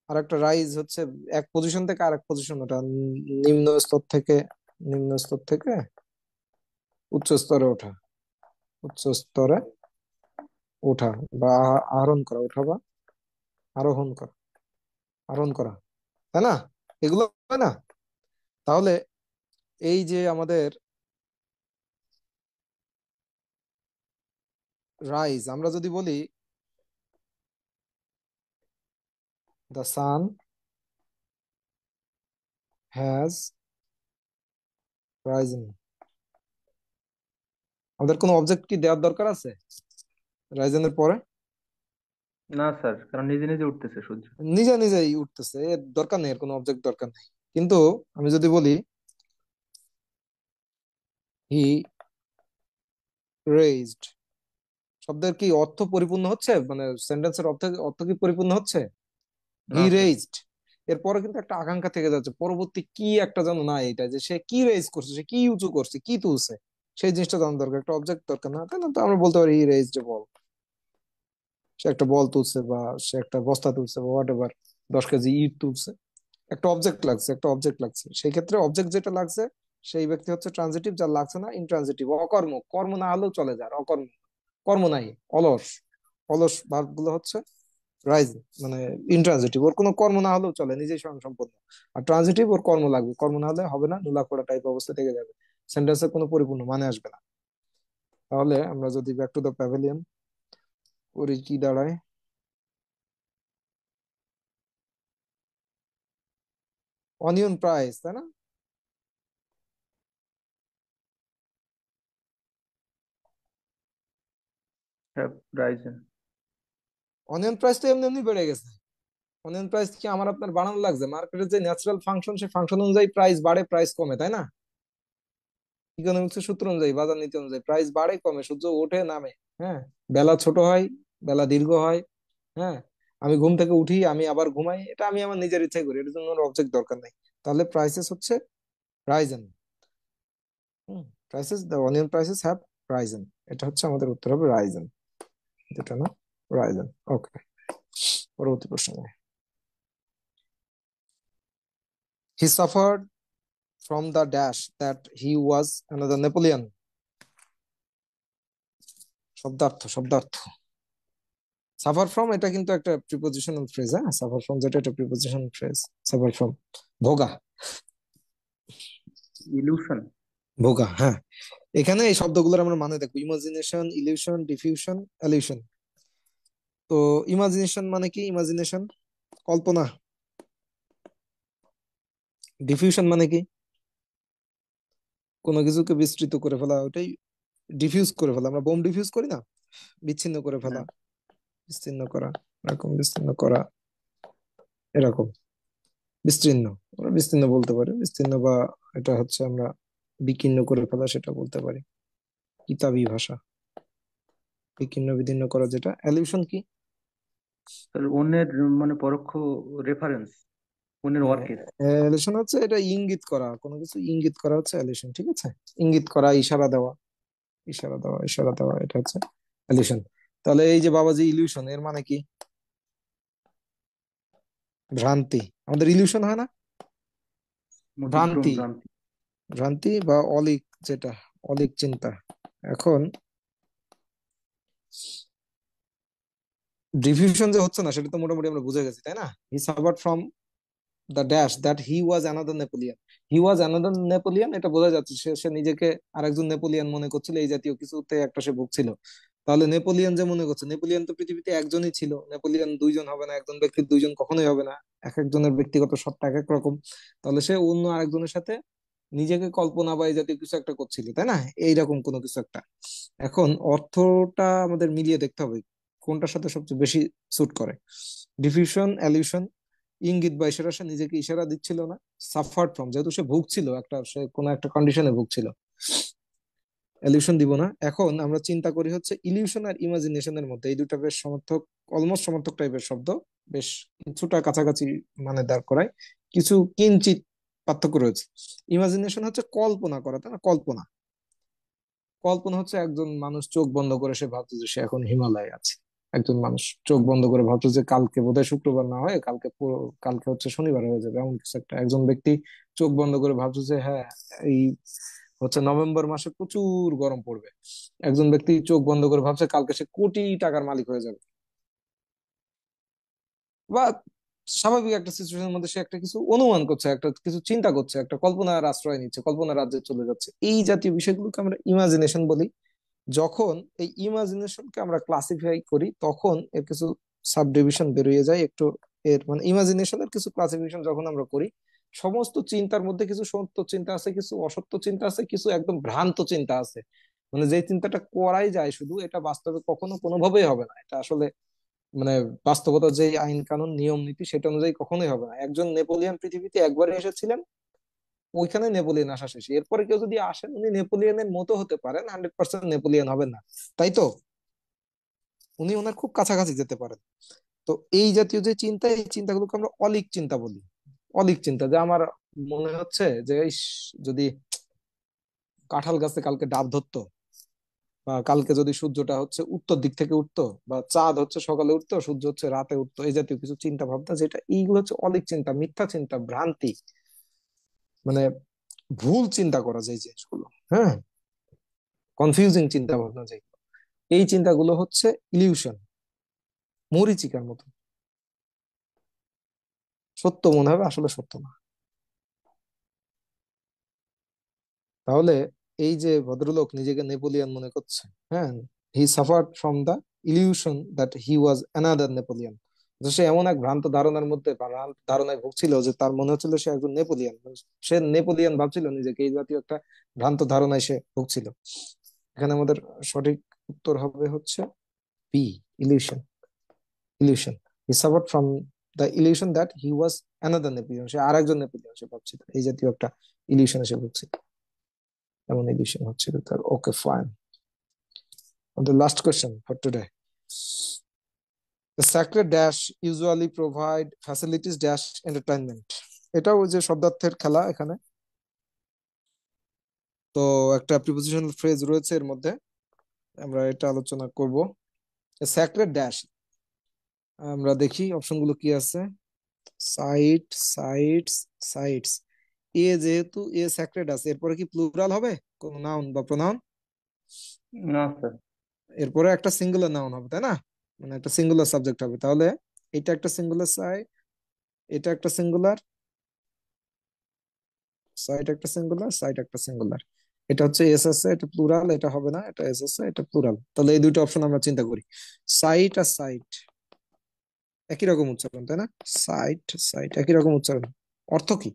আর একটা রাইজ হচ্ছে এক পজিশন থেকে আর এক পজিশন ওঠা, নিম্ন স্তর থেকে, নিম্ন স্তর থেকে উচ্চ স্তরে ওঠা, উচ্চ স্তরে ওঠা, বা আরোহণ করা, ওঠা বা আরোহণ করা, আরোহণ করা, তাই না? এগুলো হয় না? তাহলে এই যে আমাদের রাইজ, আমরা যদি বলি দ্য সান হ্যাজ রাইজেন, আমাদের কোনো অবজেক্ট কি দেওয়ার দরকার আছে রাইজেনের পরে? না স্যার, কারণ নিজে নিজে উঠতেছে সূর্য। নিজে নিজেই উঠতেছে, এর দরকার নেই, এর কোনো অবজেক্ট দরকার নেই। কিন্তু আমি যদি বলি হি রেইজড, শব্দের কি অর্থ পরিপূর্ণ হচ্ছে, মানে সেন্টেন্সের অর্থ, অর্থ কি পরিপূর্ণ হচ্ছে? হি না স্যার। রেইজড, এরপরে কিন্তু একটা আকাঙ্ক্ষা থেকে যাচ্ছে, পরবর্তী কি একটা যেন না, এটা যে সে কি রেইজ করছে, সে কি উঁচু করছে, কি তুলছে, সেই জিনিসটা জানা দরকার, একটা অবজেক্ট দরকার না, তাই না? তো আমরা বলতে পারি হি রেইজড এ বল, সে একটা বল তুলছে, বা সে একটা বস্তা তুলছে, বা হোয়াট এভার, 10 কেজি ইট তুলছে, একটা অবজেক্ট লাগছে, একটা অবজেক্ট লাগছে, সেই ক্ষেত্রে অবজেক্ট যেটা লাগছে সেই ব্যক্তি হচ্ছে ট্রানজিটিভ, যার লাগছে না ইনট্রানজিটিভ। অকর্ম, কর্ম না হলেও চলে, যার অকর্ম, কর্ম নাই, অলস, অলস ভার্ব গুলো হচ্ছে রাইজ, মানে ইনট্রানজিটিভ, ওর কোনো কর্ম না হলেও চলে, নিজেই স্বয়ংসম্পূর্ণ। আর ট্রানজিটিভ, ওর কর্ম লাগবে, কর্ম না হলে হবে না, নুলাকোড়া টাইপ অবস্থা থেকে যাবে, সেন্টেন্সের কোনো পরিপূর্ণ মানে আসবে না। তাহলে আমরা যদি ব্যাক টু দ্য প্যাভিলিয়ন করি, কি দাঁড়ায়, অনিয়ন প্রাইস, তাই না? হ্যাঁ, রাইজেন। অনিয়ন প্রাইস তো এমনি এমনি বেড়ে গেছে, অনিয়ন প্রাইস কি আমার আপনার বানানো লাগছে? মার্কেটের যে ন্যাচারাল ফাংশন, সেই ফাংশন অনুযায়ী প্রাইস বাড়ে, প্রাইস কমে, তাই না? ইকোনমিক্সের সূত্র অনুযায়ী, বাজার নীতি অনুযায়ী প্রাইস বাড়ে কমে, সূর্য ওঠে নামে, হ্যাঁ, বেলা ছোট হয়, বেলা দীর্ঘ হয়, হ্যাঁ, আমি ঘুম থেকে উঠি, আমি আবার ঘুমাই, এটা আমি আমার নিজের ইচ্ছাই করি, এটার জন্য অবজেক্ট দরকার নাই। তাহলে প্রাইসেস হচ্ছে Ryzen, prices, the onion prices have Ryzen, এটা হচ্ছে আমাদের উত্তর হবে রাইজেন, যেটা না, রাইজেন। ওকে, পরবর্তী প্রশ্ন। হি suffered from the dash that he was another Napoleon, শব্দার্থ, শব্দার্থ, সাফার ফ্রম এটা কিন্তু একটা প্রিপোজিশনাল ফ্রেজ, হ্যাঁ, সাফার ফ্রম যেটা এটা প্রিপোজিশনাল ফ্রেজ। সাফার ফ্রম, ভোগা। ইলিউশন। ভোগা, হ্যাঁ। এখানে এই শব্দগুলোর আমরা মানে দেখো, ইমাজিনেশন, ইলিউশন, ডিফিউশন, অ্যালিউশন। তো ইমাজিনেশন মানে কি? ইমাজিনেশন কল্পনা। ডিফিউশন মানে কি? কোনো কিছুকে বিস্তৃত করে ফেলা, ওটাই ডিফিউজ করে ফেলা। আমরা বোম ডিফিউজ করি না, বিচ্ছিন্ন করে ফেলা, হ্যাঁ। বিস্তীর্ণ করা, এরকম বিস্তীর্ণ করা, এরকম বিস্তীর্ণ। আমরা বিস্তীর্ণ বলতে পারি, বিস্তীর্ণ, বা এটা হচ্ছে আমরা বিকীর্ণ করে ফেলা, সেটা বলতে পারি। কিতাবি ভাষা, বিকীর্ণ বিদীর্ণ করা। যেটা অ্যালিউশন কি? তাহলে অন্যের মানে পরোক্ষ রেফারেন্স, অন্যের ওয়ার্কের। অ্যালিউশন হচ্ছে এটা ইঙ্গিত করা, কোনো কিছু ইঙ্গিত করা হচ্ছে অ্যালিউশন, ঠিক আছে? ইঙ্গিত করা, ইশারা দেওয়া, ইশারা দেওয়া, ইশারা দেওয়া, এটা হচ্ছে অ্যালিউশন। তাহলে এই যে বাবাজি ইলিউশন, এর মানে কি? ভ্রান্তি। আমাদের ইলিউশন হয় না, মতিভ্রম, ভ্রান্তি। ভ্রান্তি। ভ্রান্তি বা অলিক, যেটা অলিক চিন্তা। এখন ডিফিউশন যে হচ্ছে না, সেটা তো মোটামুটি আমরা বুঝে গেছি, তাই না? হি suffered from the dash that he was another Napoleon. He was another Napoleon, এটা বোঝা যাচ্ছে সে সে নিজেকে আরেকজন নেপোলিয়ন মনে করছিল, এই জাতীয় কিছুতে একটা সে ভুগছিল। তাহলে নেপোলিয়ন যে মনে করছে, নেপোলিয়ন তো পৃথিবীতে একজনই ছিল, নেপোলিয়ন দুইজন হবে না, একজন ব্যক্তির দুইজন কখনোই হবে না। এক একজনের ব্যক্তিগত সত্তা এক এক রকম। তাহলে সে অন্য আরেকজনের সাথে নিজেকে কল্পনা বা এই জাতীয় কিছু একটা করছিল, তাই না? এইরকম কোনো কিছু একটা। এখন অর্থটা আমাদের মিলিয়ে দেখতে হবে কোনটার সাথে সবচেয়ে বেশি স্যুট করে। ডিফিউশন, অ্যালিউশন, ইঙ্গিত বা ইশারা, সে নিজেকে ইশারা দিচ্ছিল না। সাফার্ড ফ্রম, যেহেতু সে ভুগছিল, একটা সে কোনো একটা কন্ডিশনে ভুগছিল, এলিউশন দিব না। এখন আমরা চিন্তা করি হচ্ছে ইলিউশন আর ইমাজিনেশনের মধ্যে, এই দুটা বেশ সমর্থক, অলমোস্ট সমর্থক টাইপের শব্দ, বেশ কিছুটা কাছাকাছি মানে দাঁড় করায়, কিছু কিঞ্চিত পার্থক্য রয়েছে। ইমাজিনেশন হচ্ছে কল্পনা করা, তাই না? কল্পনা, কল্পনা হচ্ছে একজন মানুষ চোখ বন্ধ করে সে ভাবছে যে সে এখন হিমালয়ে আছে। একজন মানুষ চোখ বন্ধ করে ভাবছে যে কালকে বোধহয় শুক্রবার না হয় কালকে কালকে হচ্ছে শনিবার হয়ে যাবে, এমন কিছু একটা। একজন ব্যক্তি চোখ বন্ধ করে ভাবছে যে হ্যাঁ, এই হচ্ছে নভেম্বর মাসে প্রচুর গরম পড়বে। একজন ব্যক্তি চোখ বন্ধ করে ভাবছে কালকে সে কোটি টাকার মালিক হয়ে যাবে। বা স্বাভাবিক একটা সিচুয়েশনের মধ্যে সে একটা কিছু অনুমান করছে, একটা কিছু চিন্তা করছে, একটা কল্পনার আশ্রয় নিচ্ছে, কল্পনার রাজ্যে চলে যাচ্ছে। এই জাতীয় বিষয়গুলোকে আমরা ইমাজিনেশন বলি। যখন এই ইমাজিনেশনকে আমরা ক্লাসিফাই করি, তখন এর কিছু সাব ডিভিশন বেরিয়ে যায় একটু। এর মানে ইমাজিনেশনের কিছু ক্লাসিফিকেশন যখন আমরা করি, সমস্ত চিন্তার মধ্যে কিছু সত্য চিন্তা আছে, কিছু অসত্য চিন্তা আছে, কিছু একদম ভ্রান্ত চিন্তা আছে। মানে যে চিন্তাটা করাই যায় শুধু, এটা বাস্তবে কখনো কোনোভাবেই হবে না। এটা আসলে মানে বাস্তবতার যে আইন কানুন নিয়ম নীতি সেটা অনুযায়ী কখনোই হবে না। একজন নেপোলিয়ন পৃথিবীতে একবারই এসেছিলেন, ওইখানে নেপোলিয়ন আসা শেষ। এরপরে কেউ যদি আসেন, উনি নেপোলিয়নের মতো হতে পারেন, 100% নেপোলিয়ন হবেন না, তাই তো? উনি ওনার খুব কাছাকাছি যেতে পারেন। তো এই জাতীয় যে চিন্তা, এই চিন্তাগুলোকে আমরা অলিক চিন্তা বলি। অলিক চিন্তা, যে আমার মনে হচ্ছে যে ইস, যদি কাঁঠাল গাছে কালকে ডাব ধরতো, বা কালকে যদি সূর্যটা হচ্ছে উত্তর দিক থেকে উঠতো, বা চাঁদ হচ্ছে সকালে উঠতো, সূর্য হচ্ছে রাতে উঠতো, এই জাতীয় কিছু চিন্তা ভাবনা, যেটা এইগুলো হচ্ছে অলিক চিন্তা, মিথ্যা চিন্তা, ভ্রান্তি, মানে ভুল চিন্তা করা যায় জিনিসগুলো, হ্যাঁ, কনফিউজিং চিন্তা ভাবনা যায়, এই চিন্তাগুলো হচ্ছে ইলিউশন। মরিচিকার মতো সত্য মনে হবে, আসলে সত্য না। তাহলে এই যে ভদ্রলোক নিজেকে নেপোলিয়ন মনে করছে, হ্যাঁ, he suffered from the illusion that he was another Napoleon. সে এমন এক ভ্রান্ত ধারণার মধ্যে বা ভ্রান্ত ধারণায় ভুগছিল যে তার মনে হচ্ছিল সে একজন নেপোলিয়ন। সে নেপোলিয়ন ভাবছিল নিজেকে, এই জাতীয় একটা ভ্রান্ত ধারণায় সে ভুগছিল। এখানে আমাদের সঠিক উত্তর হবে হচ্ছে B, illusion. Illusion, he suffered from the illusion that he was another Napoleon, সে আরেকজন নেপোলিয়ন সে ভাবছিল, এই জাতীয় একটা ইলিউশনে সে ভুগছিল, এমন ইলিউশন হচ্ছিল তার। ওকে, fine. The last question for today. The sacred dash usually provide facilities dash entertainment. এটা ওই যে শব্দার্থের খেলা এখানে। তো একটা প্রিপোজিশনাল ফ্রেজ রয়েছে এর মধ্যে, আমরা এটা আলোচনা করব। স্যাক্রেড ড্যাশ, আমরা দেখি অপশনগুলো কি আছে। Site, sites, sites. এ যেহেতু এ স্যাক্রেড আছে, এরপরে কি প্লুরাল হবে কোন নাউন বা প্রোনাউন? না স্যার। এরপরে একটা সিঙ্গুলার নাউন হবে, তাই না? মানে একটা সিঙ্গুলার সাবজেক্ট হবে। তাহলে এটা একটা সিঙ্গুলার সাইট, এটা একটা সিঙ্গুলার সাইট, একটা সিঙ্গুলার সাইট, একটা সিঙ্গুলার। এটা হচ্ছে এস আছে, এটা প্লুরাল, এটা হবে না, এটা এস আছে, এটা প্লুরাল। তাহলে এই দুটো অপশন আমরা চিন্তা করি। সাইট আর সাইট একই রকম উচ্চারণ, তাই না? সাইট সাইট একই রকম উচ্চারণ, অর্থ কি?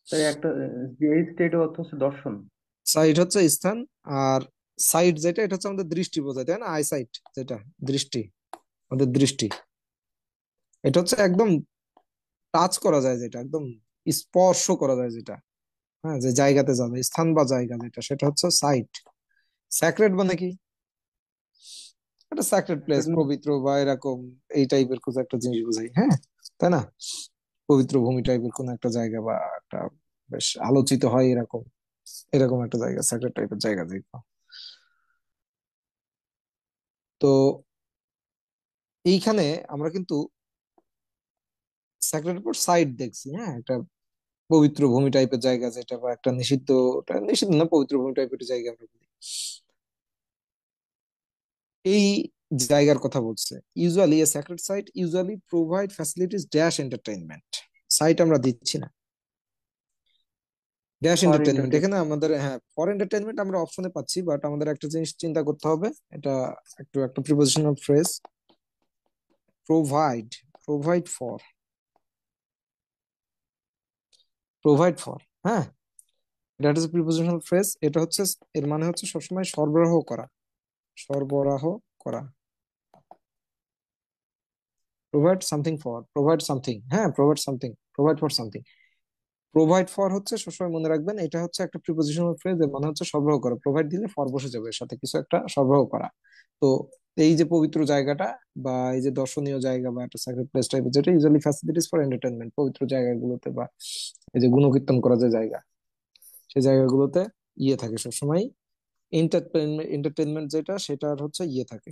তাই একটা এই স্টেটের অর্থ হচ্ছে দর্শন। সাইট হচ্ছে স্থান, আর সাইট যেটা, এটা হচ্ছে আমাদের দৃষ্টি বোঝায়, তাই না? আই সাইট যেটা, দৃষ্টি, আমাদের দৃষ্টি। এটা হচ্ছে একদম টাচ করা যায় যেটা, একদম স্পর্শ করা যায় যেটা, হ্যাঁ, যে জায়গাতে যাবে, স্থান বা জায়গা যেটা, সেটা হচ্ছে সাইট। স্যাক্রেড মানে কি? একটা স্যাক্রেড প্লেস, পবিত্র বা এরকম, এই টাইপের কিছু একটা জিনিস বোঝাই, হ্যাঁ, তাই না? পবিত্র ভূমি টাইপের কোন একটা জায়গা, বা একটা বেশ আলোচিত হয় এরকম, এরকম একটা জায়গা, স্যাক্রেড টাইপের জায়গা যেগুলো। তো এইখানে আমরা কিন্তু স্যাক্রেড পর সাইট দেখছি, হ্যাঁ, একটা পবিত্র ভূমি টাইপের জায়গা যেটা, বা একটা নিষিদ্ধ, ওটা নিষিদ্ধ না, পবিত্র ভূমি টাইপের জায়গা আমরা বলি। এই জায়গার কথা বলছে। Usually a sacred site usually provide facilities dash entertainment. Site আমরা দিচ্ছি না, ড্যাশ ফর এন্টারটেনমেন্ট এন্টারটেইন। এখানে আমাদের, হ্যাঁ, ফর এন্টারটেনমেন্ট আমরা অপশনে পাচ্ছি, বাট আমাদের একটা জিনিস চিন্তা করতে হবে। এটা একটু একটা prepositional phrase, provide, provide for, provide for, হ্যাঁ, এটা হচ্ছে প্রিপোজিশনাল ফ্রেজ। এটা হচ্ছে, এর মানে হচ্ছে সবসময় সরবরাহ করা, সরবরাহ করা। Provide something for, provide something, হ্যাঁ, provide something, provide for something. Provide for হচ্ছে, সবসময় মনে রাখবেন, এটা হচ্ছে একটা প্রিপোজিশনাল ফ্রেজ, এর মানে হচ্ছে সরবরাহ করা। প্রোভাইড দিলে ফর বসে যাবে, এর সাথে কিছু একটা সরবরাহ করা। তো এই যে পবিত্র জায়গাটা, বা এই যে দর্শনীয় জায়গা, বা একটা সার্কিট প্লেস টাইপের, যেটা ইউজুয়ালি ফ্যাসিলিটিস ফর এন্টারটেনমেন্ট, পবিত্র জায়গাগুলোতে, বা এই যে গুণকীর্তন করা যে জায়গা, সেই জায়গাগুলোতে ইয়ে থাকে সবসময়, এন্টারটেনমেন্ট, এন্টারটেনমেন্ট যেটা, সেটার হচ্ছে ইয়ে থাকে,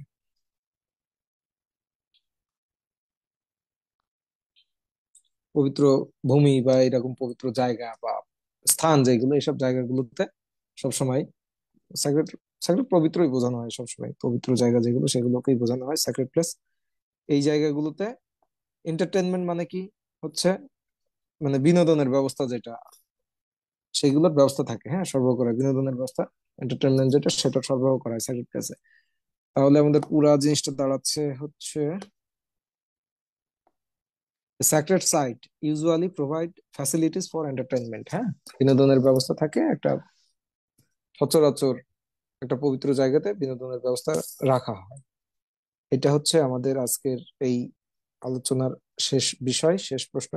পবিত্র ভূমি বা এরকম পবিত্র জায়গা বা স্থান যেগুলো, এইসব জায়গাগুলোতে সবসময় স্যাক্রেড, স্যাক্রেড পবিত্রই বোঝানো হয় সবসময়, পবিত্র জায়গা যেগুলো সেগুলোকেই বোঝানো হয় স্যাক্রেড প্লেস। এই জায়গাগুলোতে এন্টারটেনমেন্ট মানে কি হচ্ছে, মানে বিনোদনের ব্যবস্থা যেটা, সেগুলোর ব্যবস্থা থাকে, হ্যাঁ, সরবরাহ করা বিনোদনের ব্যবস্থা, এন্টারটেনমেন্ট যেটা, সেটা সরবরাহ করা হয় স্যাক্রেড প্লেসে। তাহলে আমাদের পুরা জিনিসটা দাঁড়াচ্ছে হচ্ছে, sacred site usually provide facilities for entertainment, হ্যাঁ, বিনোদনের ব্যবস্থা থাকে একটা, সচরাচর একটা পবিত্র জায়গাতে বিনোদনের ব্যবস্থা রাখা হয়। এটা হচ্ছে আমাদের আজকের এই আলোচনার শেষ বিষয়, শেষ প্রশ্ন।